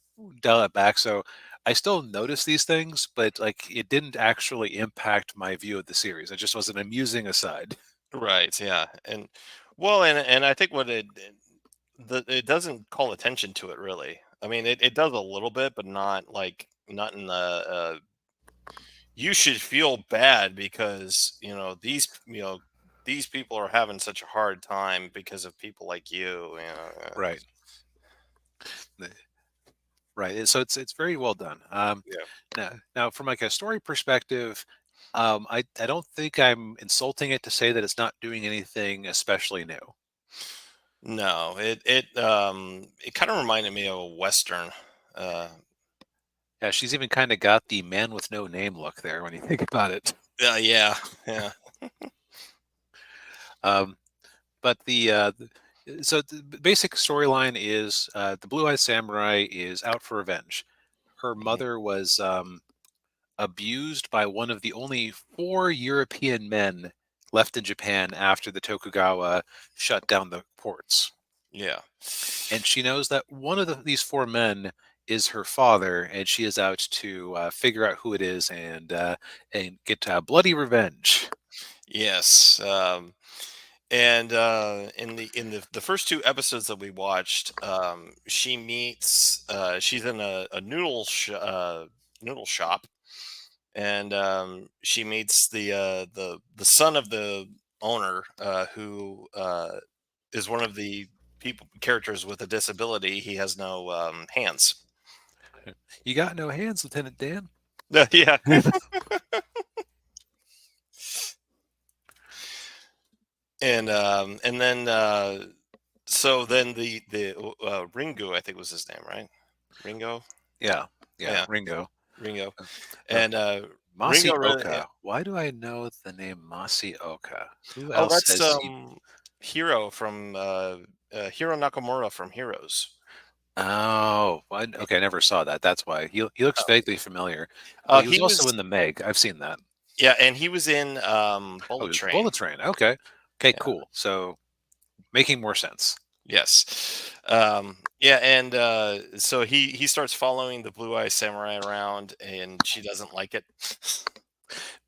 dial it back. So I still notice these things, but like it didn't actually impact my view of the series. It just was an amusing aside. Right. Yeah. And well, and I think it doesn't call attention to it really. I mean, it does a little bit, but not in the you should feel bad because these people are having such a hard time because of people like you. Right. Right. So it's very well done. Yeah. Now from like a story perspective, I don't think I'm insulting it to say that it's not doing anything especially new. No, it kind of reminded me of a western. uh Yeah, she's even kind of got the man with no name look there when you think about it. yeah. Yeah. Um, but so the basic storyline is the Blue Eyed Samurai is out for revenge. Her Mhm. mother was abused by one of the only four European men left in Japan after the Tokugawa shut down the ports. Yeah. And she knows that one of these four men is her father, and she is out to figure out who it is and get bloody revenge. Yes. And in the first two episodes that we watched, she meets she's in a noodle shop, and she meets the son of the owner, who is one of the people characters with a disability. He has no hands. You got no hands, Lieutenant Dan. Yeah. And then so then the Ringo, I think was his name, right? Ringo. Yeah, yeah, Yeah, Ringo. Ringo. Uh, And Ringo really, yeah. Masioka. Why do I know the name Masioka? Who Oh, else that's has he? Hero from Hiro Nakamura from Heroes. Oh, okay, I never saw that. That's why he looks Oh, vaguely familiar. Oh, he was he also was, in the Meg. I've seen that. yeah, and he was in Oh, Bullet he was Train. Bullet Train. Okay, okay, Yeah. cool. So making more sense. Yes. Yeah, and so he starts following the Blue Eye Samurai around, and she doesn't like it.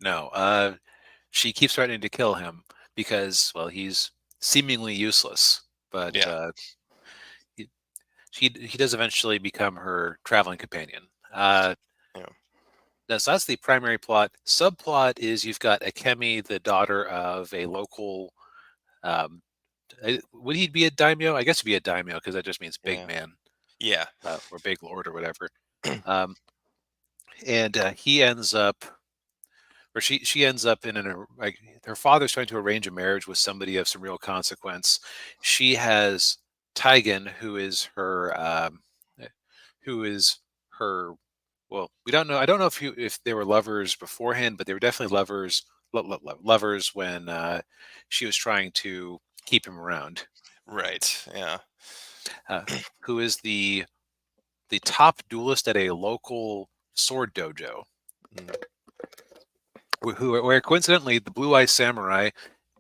No, she keeps threatening to kill him because, well, he's seemingly useless. But Yeah. he, he does eventually become her traveling companion. Yeah. So that's the primary plot. Subplot is you've got Akemi, the daughter of a local. Um, would he be a daimyo? I guess he'd be a daimyo because that just means big Yeah. man Yeah. or big lord or whatever. Um, and he ends up, or she ends up in like her father's trying to arrange a marriage with somebody of some real consequence. She has Tigan, eh, who is her. Well, we don't know. I don't know if they were lovers beforehand, but they were definitely lovers when she was trying to keep him around. Right. Yeah. Uh, who is the top duelist at a local sword dojo, Mm. where coincidentally the Blue Eye Samurai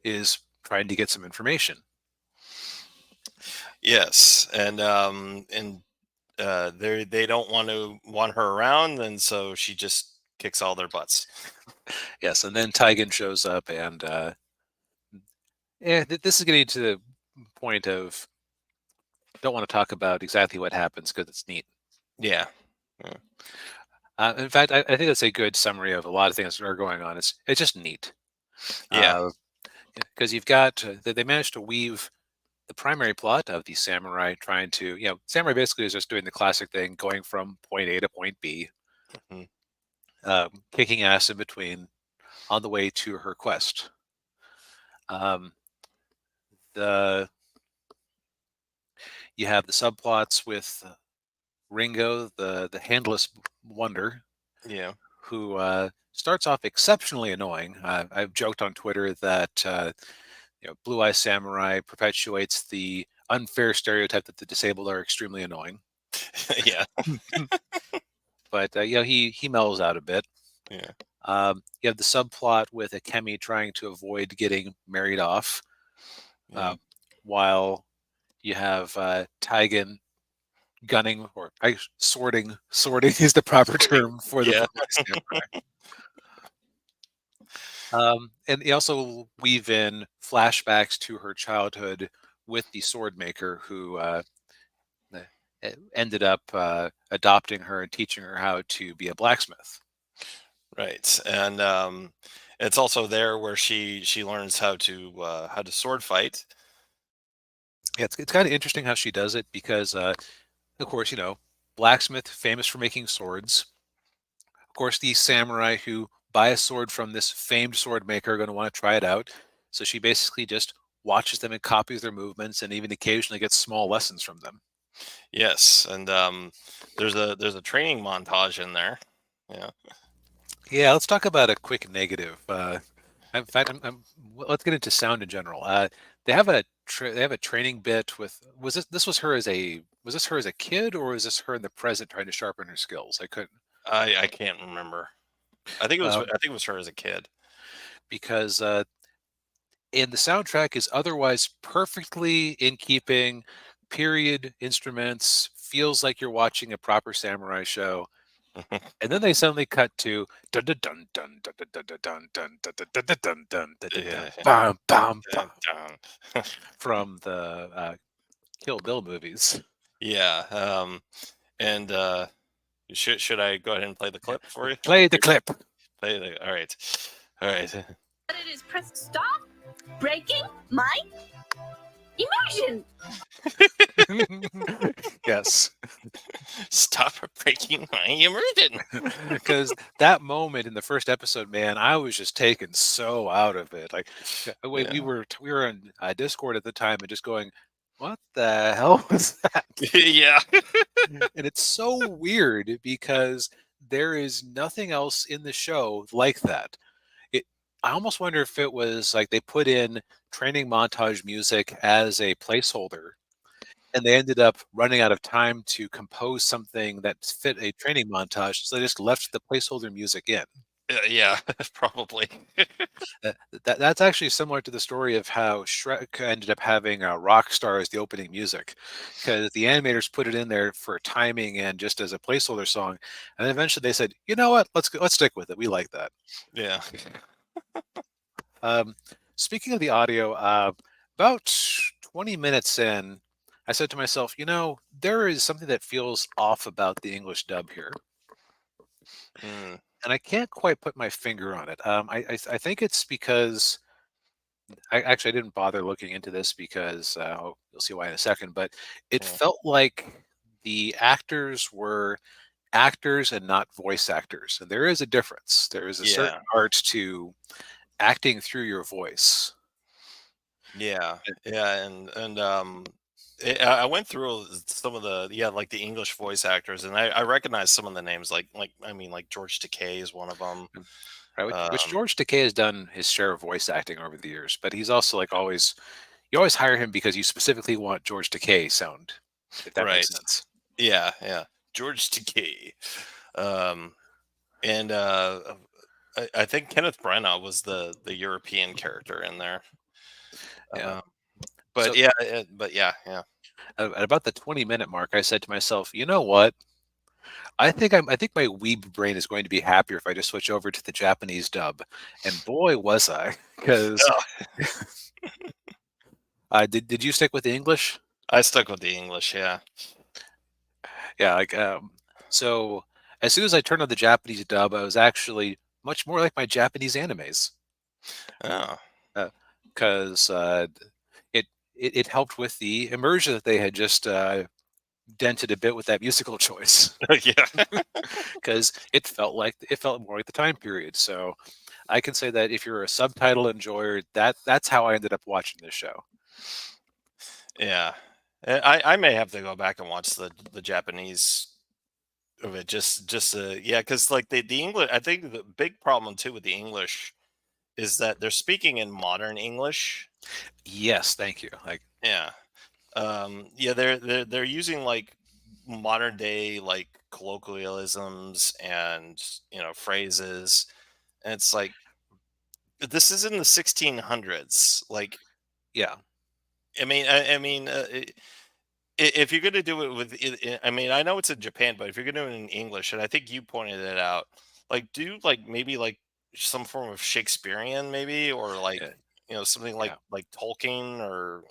is trying to get some information. Yes, and they don't want her around, and so she just kicks all their butts. Yes, and then Taigen shows up, and this is getting to the point of don't want to talk about exactly what happens because it's neat. Yeah. Yeah. In fact, I think that's a good summary of a lot of things that are going on. It's just neat Yeah. because you've got they managed to weave the primary plot of the samurai trying to, samurai basically is just doing the classic thing, going from point A to point B, Mhm. kicking ass in between on the way to her quest. Um, the You have the subplots with Ringo, the handless wonder, Yeah. who starts off exceptionally annoying. I've joked on Twitter that Blue Eye Samurai perpetuates the unfair stereotype that the disabled are extremely annoying. Yeah. But he mellows out a bit. Yeah. You have the subplot with Akemi trying to avoid getting married off, Yeah. uh, while you have Taigen gunning or sorting. Sorting is the proper term for the Yeah. Blue Eye Samurai. And they also weave in flashbacks to her childhood with the sword maker who ended up adopting her and teaching her how to be a blacksmith. Right. And it's also there where she learns how to sword fight. Yeah, it's kind of interesting how she does it because, of course, blacksmith famous for making swords. Of course, the samurai who buy a sword from this famed sword maker are going to want to try it out. So she basically just watches them and copies their movements, and even occasionally gets small lessons from them. Yes, and there's a training montage in there. Yeah. Yeah, let's talk about a quick negative. In fact, let's get into sound in general. They have a training bit with was this was her as a was this her as a kid, or was this her in the present trying to sharpen her skills? I couldn't. I can't remember. Um, I think it was her as a kid. because and the soundtrack is otherwise perfectly in keeping. Period instruments feels like you're watching a proper samurai show, and then they suddenly cut to dun dun dun dun dun dun dun dun dun dun dun dun dun dun dun dun Yeah. bam bam bam Dun, dun. from the Kill Bill movies. Yeah. And should I go ahead and play the clip for you? Play the clip. All right. All right. What it is, press stop, breaking my immersion. Yes, Stop breaking my immersion. because that moment in the first episode, man, I was just taken so out of it. Like, Yeah. we were on Discord at the time and just going, "What the hell was that?" Yeah. And it's so weird because there is nothing else in the show like that. It I almost wonder if it was like they put in training montage music as a placeholder, and they ended up running out of time to compose something that fit a training montage, so they just left the placeholder music in. Yeah. Probably. That's actually similar to the story of how Shrek ended up having Rockstar as the opening music, because the animators put it in there for timing and just as a placeholder song, and then eventually they said, "You know what? Let's stick with it. We like that." Yeah. Um, Speaking of the audio, about 20 minutes in, I said to myself, there is something that feels off about the English dub here, Mm, and I can't quite put my finger on it. I think it's because I didn't bother looking into this because you'll see why in a second, but it yeah. felt like the actors were actors and not voice actors. And there is a difference. There is a Yeah. certain art to acting through your voice. Yeah. Yeah. I went through some of the like the English voice actors, and I recognize some of the names. I mean, like George Takei is one of them. Right? Which George Takei has done his share of voice acting over the years, but he's also like always, you always hire him because you specifically want George Takei sound, if that Right. makes sense. Yeah. Yeah. George Takei. Um, and I think Kenneth Branagh was the European character in there. Yeah. Um, So but yeah, yeah. at about the 20-minute mark, I said to myself, you know what? I think my weeb brain is going to be happier if I just switch over to the Japanese dub. And boy was I, because Oh, did you stick with the English? I stuck with the English. Yeah. Yeah, so as soon as I turned on the Japanese dub, I was actually much more like my Japanese animes. Oh. Because it, it helped with the immersion that they had just dented a bit with that musical choice. Yeah. Because it felt more like the time period. So I can say that if you're a subtitle enjoyer, that's how I ended up watching this show. Yeah. I may have to go back and watch the Japanese of it just yeah, because like the English, I think the big problem too with the English is that they're speaking in modern English. Yes, thank you. Like, Yeah. Yeah, they're using like modern day like colloquialisms and phrases, and it's like this is in the 1600s. Like, yeah, I mean, if you're gonna do it with, I mean, I know it's in Japan, but if you're gonna do it in English, and I think you pointed it out, like do like maybe like some form of Shakespearean, maybe, or like yeah, something yeah, like Tolkien, or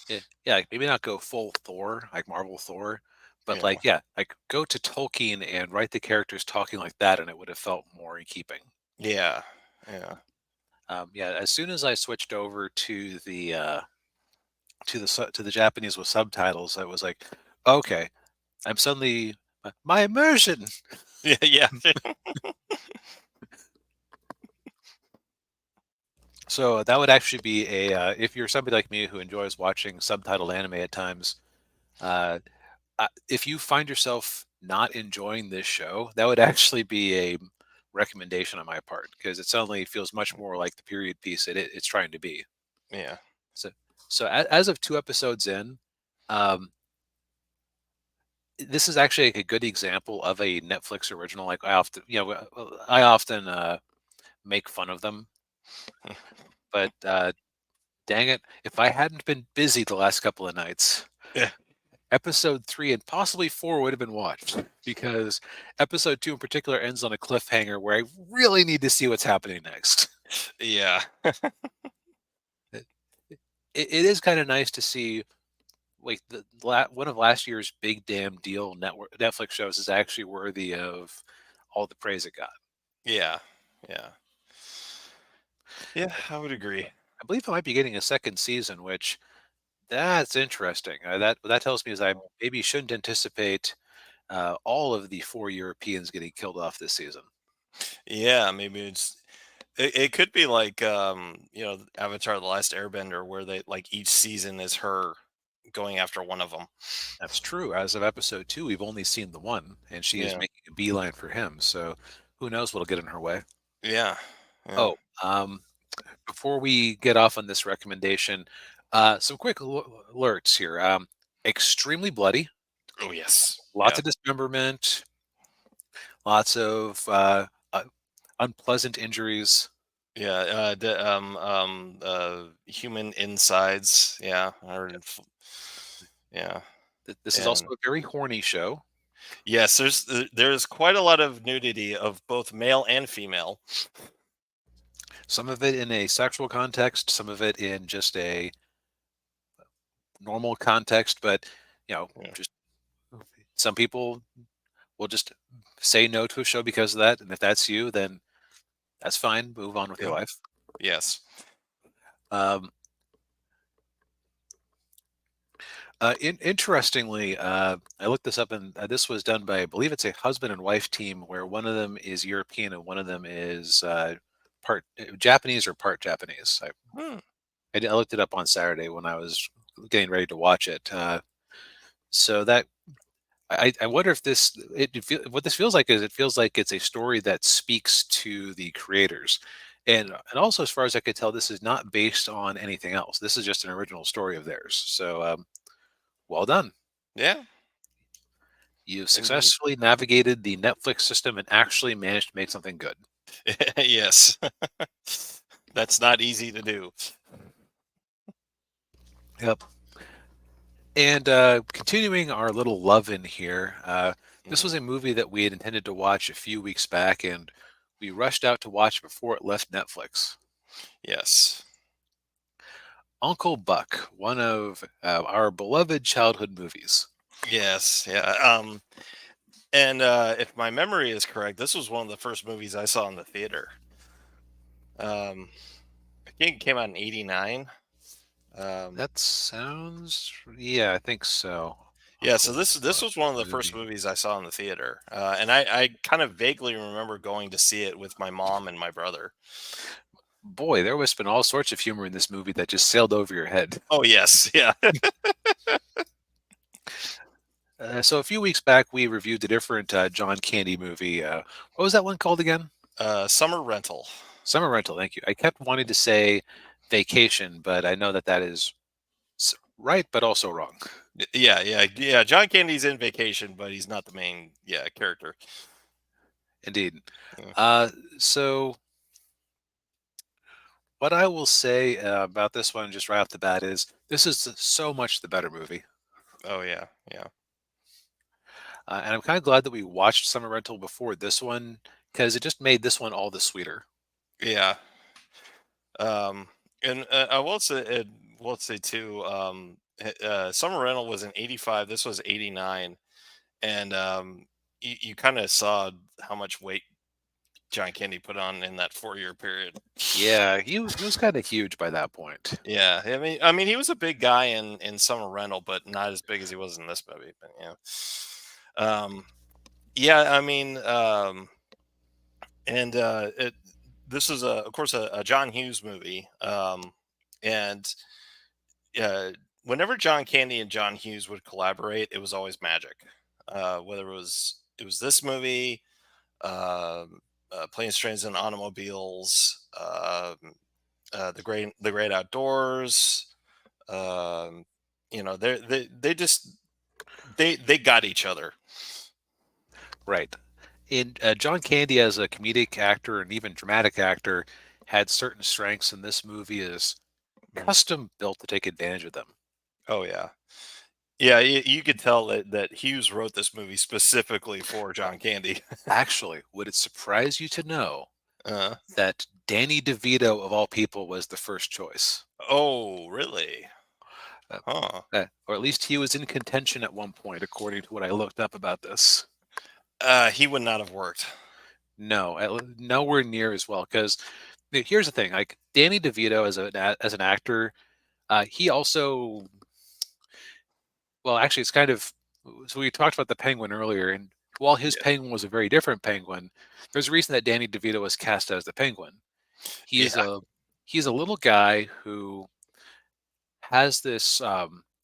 yeah. Like maybe not go full Thor, like Marvel Thor, but yeah, like yeah, like go to Tolkien and write the characters talking like that, and it would have felt more in keeping. yeah, yeah, Yeah, as soon as I switched over to the Japanese with subtitles, I was like, okay, I'm suddenly my immersion. yeah, yeah. So that would actually be a if you're somebody like me who enjoys watching subtitled anime at times, uh, if you find yourself not enjoying this show, that would actually be a recommendation on my part because it suddenly feels much more like the period piece it's trying to be. Yeah. So, as of 2 episodes in, um, this is actually like a good example of a Netflix original. Like I often make fun of them, but dang it, if I hadn't been busy the last couple of nights, Yeah. episode 3 and possibly 4 would have been watched because episode 2 in particular ends on a cliffhanger where I really need to see what's happening next. Yeah. It, it is kind of nice to see like one of last year's big damn deal Netflix shows is actually worthy of all the praise it got. Yeah. Yeah. Yeah, I would agree. I believe it might be getting a second season, which that's interesting. That tells me is I maybe shouldn't anticipate all of the 4 Europeans getting killed off this season. Yeah, maybe it could be like Avatar: The Last Airbender, where they like each season is her going after one of them. That's true. As of episode 2, we've only seen the one, and she is Yeah. making a beeline for him. So who knows what'll get in her way? Yeah. Yeah. Oh, before we get off on this recommendation, some quick alerts here. Extremely bloody, Oh yes. lots Yeah. of dismemberment, lots of unpleasant injuries. Yeah. Human insides. Yeah. Yeah. This is also And a very horny show. yes, there's quite a lot of nudity of both male and female. Some of it in a sexual context, some of it in just a normal context. But Yeah. just some people will just say no to a show because of that. And if that's you, then that's fine. Move on with your Yeah. life. Yes. Um, Interestingly, I looked this up, and this was done by, I believe it's a husband and wife team, where one of them is European and one of them is part Japanese or part Japanese. Hmm. I looked it up on Saturday when I was getting ready to watch it. So that I wonder if what this feels like is it feels like it's a story that speaks to the creators. And also, as far as I could tell, this is not based on anything else. This is just an original story of theirs. So well done. Yeah, You've indeed. successfully navigated the Netflix system and actually managed to make something good. Yes. That's not easy to do. Yep. And continuing our little love in here, this was Mhm. a movie that we had intended to watch a few weeks back, and we rushed out to watch before it left Netflix. Yes. Uncle Buck, one of our beloved childhood movies. Yes. Yeah. And if my memory is correct, this was one of the first movies I saw in the theater. Um, I think it came out in '89. Um, That sounds, yeah, I think so. yeah. So Uncle this Buck, was the one of the first movie. movies I saw in the theater, and I kind of vaguely remember going to see it with my mom and my brother. Boy, there must have been all sorts of humor in this movie that just sailed over your head. Oh yes. Yeah. So a few weeks back, we reviewed a different John Candy movie. What was that one called again? Summer Rental. Summer Rental. Thank you. I kept wanting to say Vacation, but I know that that is right, but also wrong. Yeah. Yeah. Yeah. John Candy's in Vacation, but he's not the main character. Indeed. Yeah. So what I will say about this one, just right off the bat, is this is so much the better movie. Oh yeah. Yeah. And I'm kind of glad that we watched Summer Rental before this one because it just made this one all the sweeter. Yeah. Um, and will say too. Summer Rental was in '85. This was '89, and you kind of saw how much weight John Candy put on in that 4 year period. Yeah, he was kind of huge by that point. Yeah, I mean, he was a big guy in Summer Rental, but not as big as he was in this movie. But yeah, I mean, and this is of course a John Hughes movie, and whenever John Candy and John Hughes would collaborate, it was always magic. Whether it was this movie, Planes, Trains, and Automobiles, the Great Outdoors. They just they got each other. Right. And John Candy, as a comedic actor and even dramatic actor, had certain strengths, and this movie is Mm. custom built to take advantage of them. Oh yeah, yeah. You could tell that Hughes wrote this movie specifically for John Candy. Actually, would it surprise you to know uh, that Danny DeVito, of all people, was the first choice? oh really? Uh, Huh. or at least he was in contention at one point, according to what I looked up about this. He would not have worked. No, nowhere near as well. Because here's the thing: like Danny DeVito as an actor, he also, well, actually, it's kind of, so we talked about the Penguin earlier, and while his Yeah, Penguin was a very different Penguin, there's a reason that Danny DeVito was cast as the Penguin. He's yeah, a he's a little guy who has this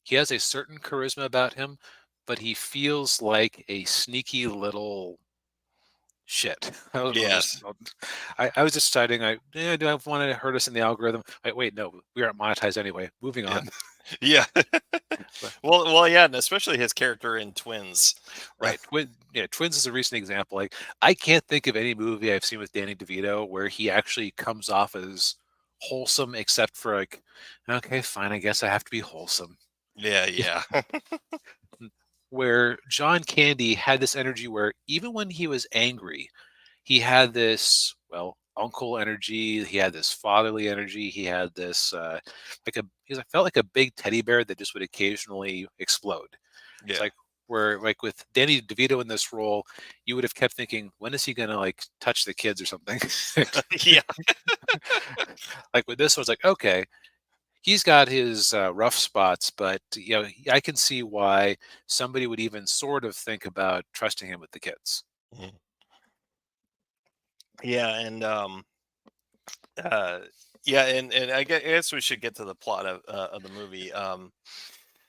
he has a certain charisma about him, but he feels like a sneaky little shit. I'll just, yes, I was just deciding, do I want to hurt us in the algorithm? Wait, no, we aren't monetized anyway. Moving yeah, on. yeah. But, Well, yeah, and especially his character in Twins. right. Yeah, Twins is a recent example. Like, I can't think of any movie I've seen with Danny DeVito where he actually comes off as wholesome, except for like, okay, fine, I guess I have to be wholesome. Yeah, yeah, Where John Candy had this energy where even when he was angry, he had this, well, uncle energy. He had this fatherly energy. He had this I felt like a big teddy bear that just would occasionally explode. It's yeah, like where, like, with Danny DeVito in this role, you would have kept thinking, when is he gonna like touch the kids or something? yeah, Like with this, I was like, okay, he's got his rough spots, but I can see why somebody would even sort of think about trusting him with the kids. Mhm. Yeah, and uh, yeah, and I guess we should get to the plot of the movie.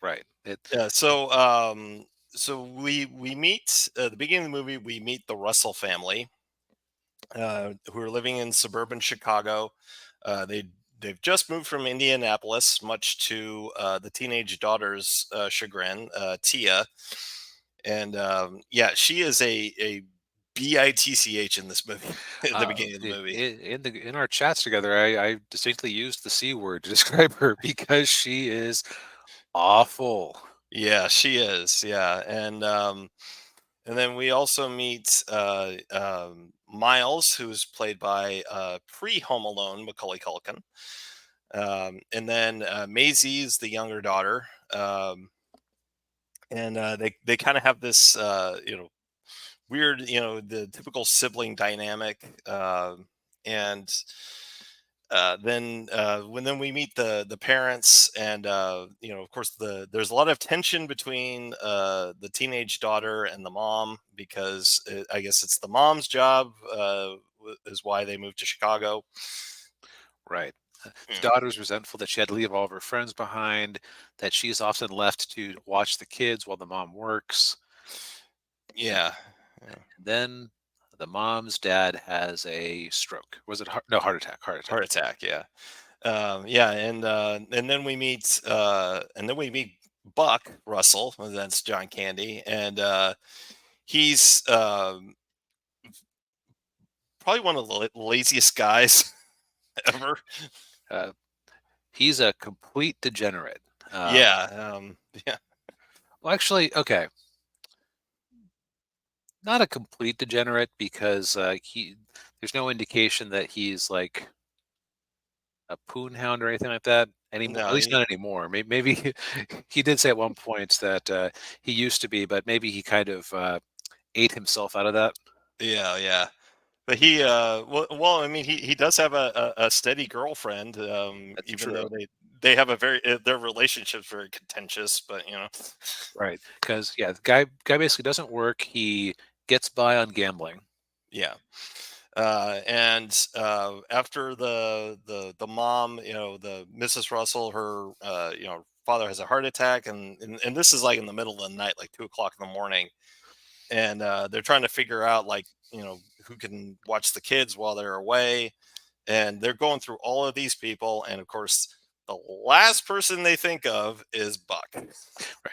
Right. Yeah, so we meet at the beginning of the movie. We meet the Russell family, who are living in suburban Chicago. They've just moved from Indianapolis, much to the teenage daughter's chagrin, Tia, and yeah, she is a bitch in this movie. At the beginning of the movie, In our chats together, I distinctly used the C word to describe her because she is awful. yeah, she is, yeah, and then we also meet Miles, who's played by pre Home Alone Macaulay Culkin. And then Maisie's the younger daughter, and they kind of have this weird, the typical sibling dynamic, and then we meet the parents, and of course there's a lot of tension between the teenage daughter and the mom, because I guess it's the mom's job, is why they moved to Chicago. Right. The Mm. daughter's resentful that she had to leave all of her friends behind, that she's often left to watch the kids while the mom works. And Yeah. Yeah. then the mom's dad has a stroke. Was it no, heart attack? Heart Heart attack. attack, yeah. Yeah, and then we meet Buck Russell, and that's John Candy, and he's probably one of the laziest guys ever. Uh, he's a complete degenerate. Uh, Yeah, yeah, well, actually, okay, not a complete degenerate because there's no indication that he's like a poon hound or anything like that anymore. At no, least not anymore. Maybe he did say at one point that he used to be, but maybe he kind of ate himself out of that. yeah, yeah. But well, I mean, he does have a steady girlfriend, That's even true. though they have a very their relationship's very contentious, but Right. Because yeah, the guy basically doesn't work. He gets by on gambling. yeah. And after the mom, the Mrs. Russell, her father has a heart attack, and this is like in the middle of the night, like 2 o'clock in the morning, and they're trying to figure out, like, who can watch the kids while they're away, and they're going through all of these people, and of course the last person they think of is Buck. Right.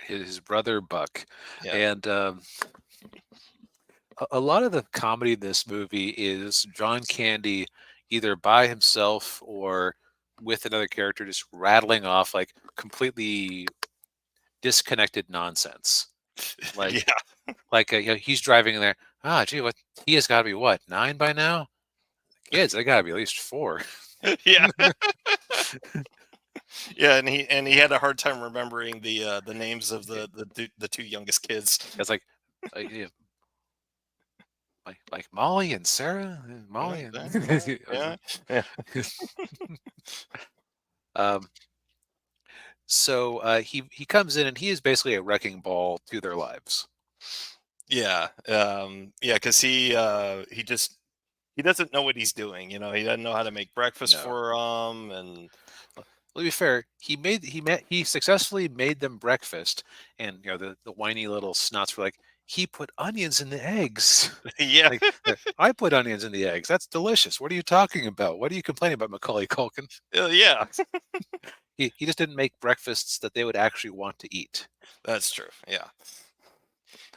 His brother Buck, Yeah. and a lot of the comedy in this movie is John Candy either by himself or with another character just rattling off like completely disconnected nonsense. Like Yeah. he's driving in there. Ah, gee, what he has got to be what 9 by now? Kids, they got to be at least 4. Yeah. Yeah, and he had a hard time remembering the names of the two youngest kids. It's like like Molly and Sarah, Molly and Yeah, yeah, um. So he comes in and he is basically a wrecking ball to their lives. yeah, yeah. Because he doesn't know what he's doing. He doesn't know how to make breakfast No, for and well, to be fair, he successfully made them breakfast, and the whiny little snots were like, he put onions in the eggs. yeah, Like I put onions in the eggs. That's delicious. What are you talking about? What are you complaining about, Macaulay Culkin? yeah. He just didn't make breakfasts that they would actually want to eat. That's true. Yeah,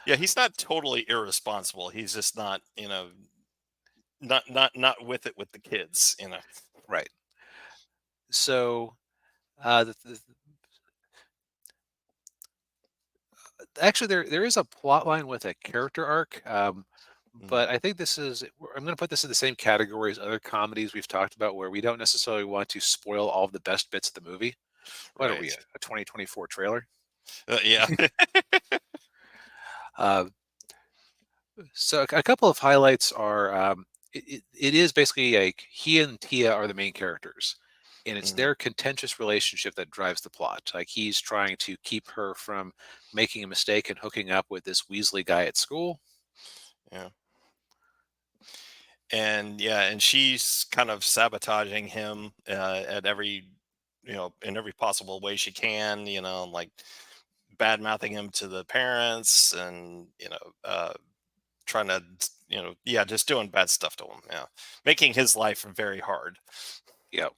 yeah. He's not totally irresponsible. He's just not, not with it with the kids. Right. So the actually there is a plot line with a character arc, Mm, but I think I'm going to put this in the same category as other comedies we've talked about where we don't necessarily want to spoil all of the best bits of the movie. What are we, right. a 2024 trailer? Yeah. uh, so a couple of highlights are it is basically like he and Tia are the main characters, and it's Mhm. their contentious relationship that drives the plot. Like he's trying to keep her from making a mistake and hooking up with this Weasley guy at school. Yeah. And yeah, and she's kind of sabotaging him at every, in every possible way she can. Like bad mouthing him to the parents, and trying to, yeah, just doing bad stuff to him. Yeah, making his life very hard. Yeah.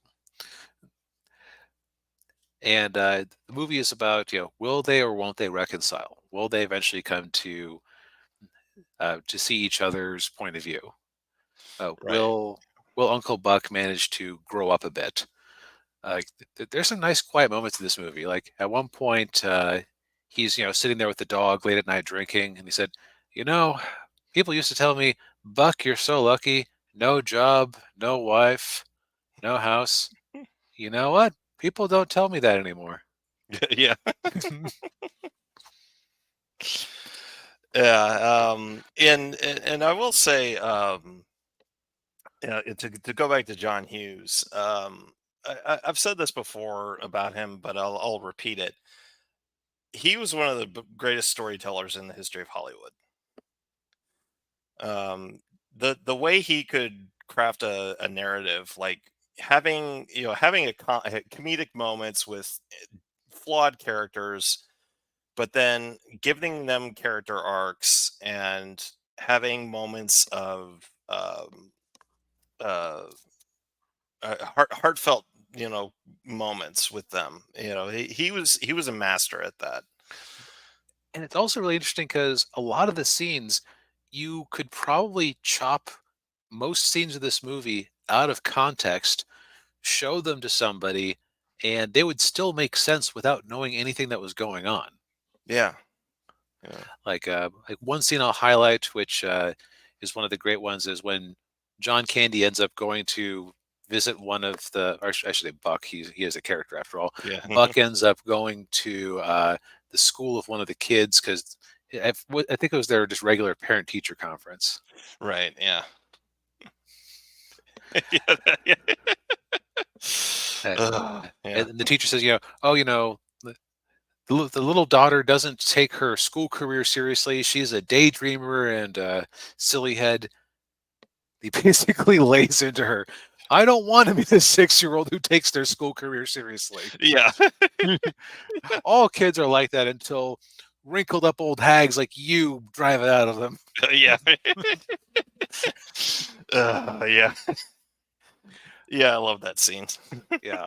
And the movie is about, will they or won't they reconcile? Will they eventually come to see each other's point of view? Uh, Right. will Will Uncle Buck manage to grow up a bit? There's some nice quiet moments in this movie. Like at one point, he's sitting there with the dog late at night drinking, and he said, "You know, people used to tell me, Buck, you're so lucky. No job, no wife, no house. You know what? People don't tell me that anymore." Yeah. Yeah. And I will say, to go back to John Hughes, I've said this before about him, but I'll repeat it. He was one of the greatest storytellers in the history of Hollywood. Um, the way he could craft a narrative, like having comedic moments with flawed characters, but then giving them character arcs and having moments of uh, heartfelt, moments with them. He was a master at that. And it's also really interesting because a lot of the scenes, you could probably chop most scenes of this movie out of context, show them to somebody, and they would still make sense without knowing anything that was going on. Yeah, yeah, Like one scene I'll highlight, which is one of the great ones, is when John Candy ends up going to visit one of the, or I should say Buck. He is a character after all. yeah. Buck ends up going to the school of one of the kids because I think it was their just regular parent teacher conference. Right. Yeah. Yeah. Yeah. Uh, Yeah. and the teacher says, oh, the little daughter doesn't take her school career seriously. She's a daydreamer and silly head. He basically lays into her. I don't want to be the 6-year-old who takes their school career seriously. Yeah. All kids are like that until wrinkled up old hags like you drive it out of them. Yeah. Yeah. Yeah. I love that scene. Yeah.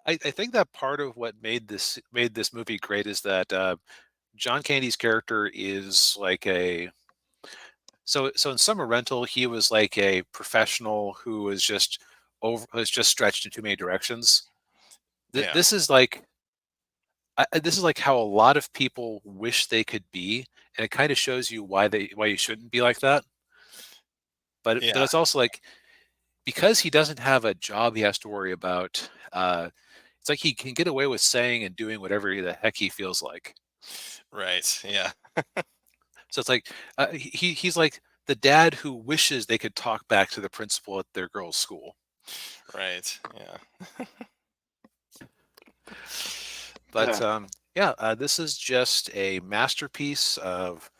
I think that part of what made this movie great is that John Candy's character is like so in Summer Rental he was like a professional who was just stretched in too many directions. Yeah. This is like this is like how a lot of people wish they could be, and it kind of shows you why you shouldn't be like that. But Yeah. it's also like because he doesn't have a job he has to worry about. It's like he can get away with saying and doing whatever the heck he feels like. Right. Yeah. So it's like he's like the dad who wishes they could talk back to the principal at their girls' school. Right. Yeah. But Yeah. yeah, this is just a masterpiece of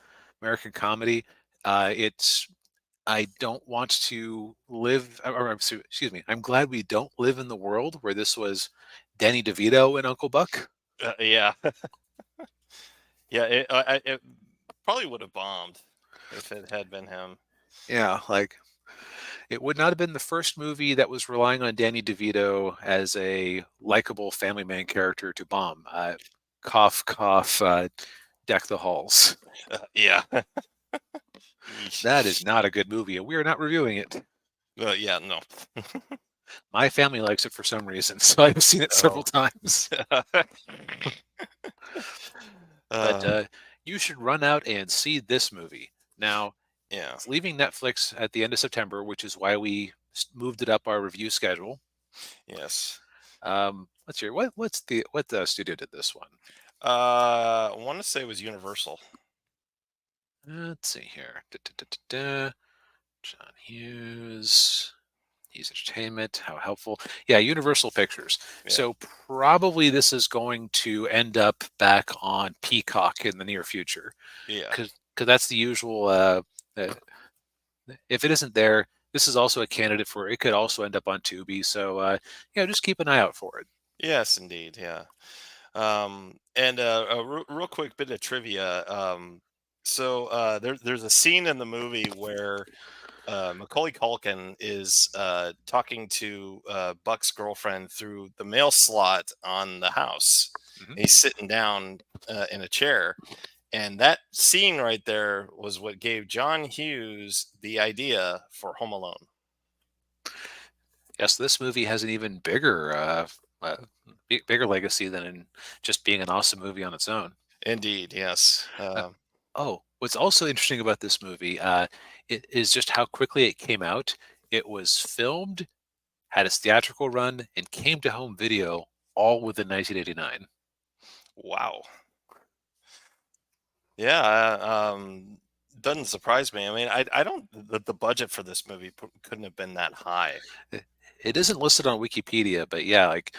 American comedy. It's I don't want to live, excuse me. I'm glad we don't live in the world where this was Danny DeVito and Uncle Buck. Yeah. Yeah. It probably would have bombed if it had been him. Yeah, like it would not have been the first movie that was relying on Danny DeVito as a likable family man character to bomb. Cough, cough, deck the halls. Yeah. That is not a good movie, and we are not reviewing it. Yeah. No. My family likes it for some reason, so I've seen it several Oh. times. But uh, you should run out and see this movie. Now, yeah. it's leaving Netflix at the end of September, which is why we moved it up our review schedule. Yes. Let's hear what the studio did this one. I want to say it was Universal. Let's see here. John Hughes. Use entertainment, how helpful. Yeah, Universal Pictures. Yeah. So probably this is going to end up back on Peacock in the near future, Yeah. because that's the usual. Uh, if it isn't there, this is also a candidate for it. Could also end up on Tubi. So just keep an eye out for it. Yes, indeed. Yeah. And real quick bit of trivia. There's a scene in the movie where Macaulay Culkin is talking to Buck's girlfriend through the mail slot on the house. Mhm. He's sitting down in a chair. And that scene right there was what gave John Hughes the idea for Home Alone. Yes, this movie has an even uh, bigger legacy than in just being an awesome movie on its own. Indeed, yes. Oh, what's also interesting about this movie, it is just how quickly it came out. It was filmed, had its theatrical run, and came to home video all within 1989. Wow. Yeah, doesn't surprise me. I mean, I don't the budget for this movie couldn't have been that high. It it isn't listed on Wikipedia, but yeah, like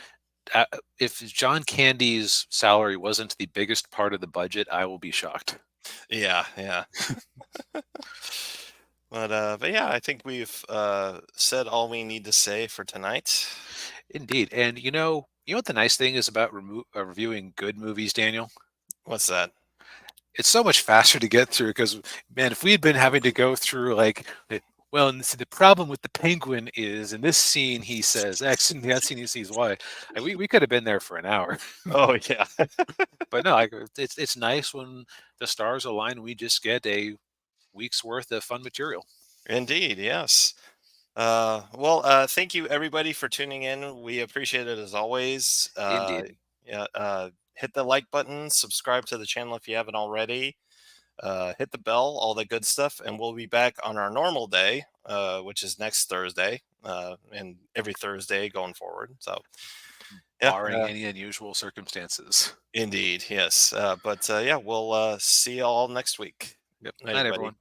uh, if John Candy's salary wasn't the biggest part of the budget, I will be shocked. Yeah, yeah. But yeah, I think we've said all we need to say for tonight. Indeed, and you know what the nice thing is about reviewing good movies, Daniel? What's that? It's so much faster to get through because, man, if we had been having to go through well, and the problem with the penguin is in this scene he says X, and that scene he sees Y. We could have been there for an hour. Oh yeah, But no, it's nice when the stars align and we just get a week's worth of fun material. indeed, yes. Thank you everybody for tuning in. We appreciate it as always. Indeed. Yeah, hit the like button, subscribe to the channel if you haven't already. Hit the bell, all that good stuff, and we'll be back on our normal day, which is next Thursday, and every Thursday going forward. So, yeah, Barring any unusual circumstances. indeed, yes. Yeah, we'll see you all next week. Yep. Night, Night, everybody. everyone.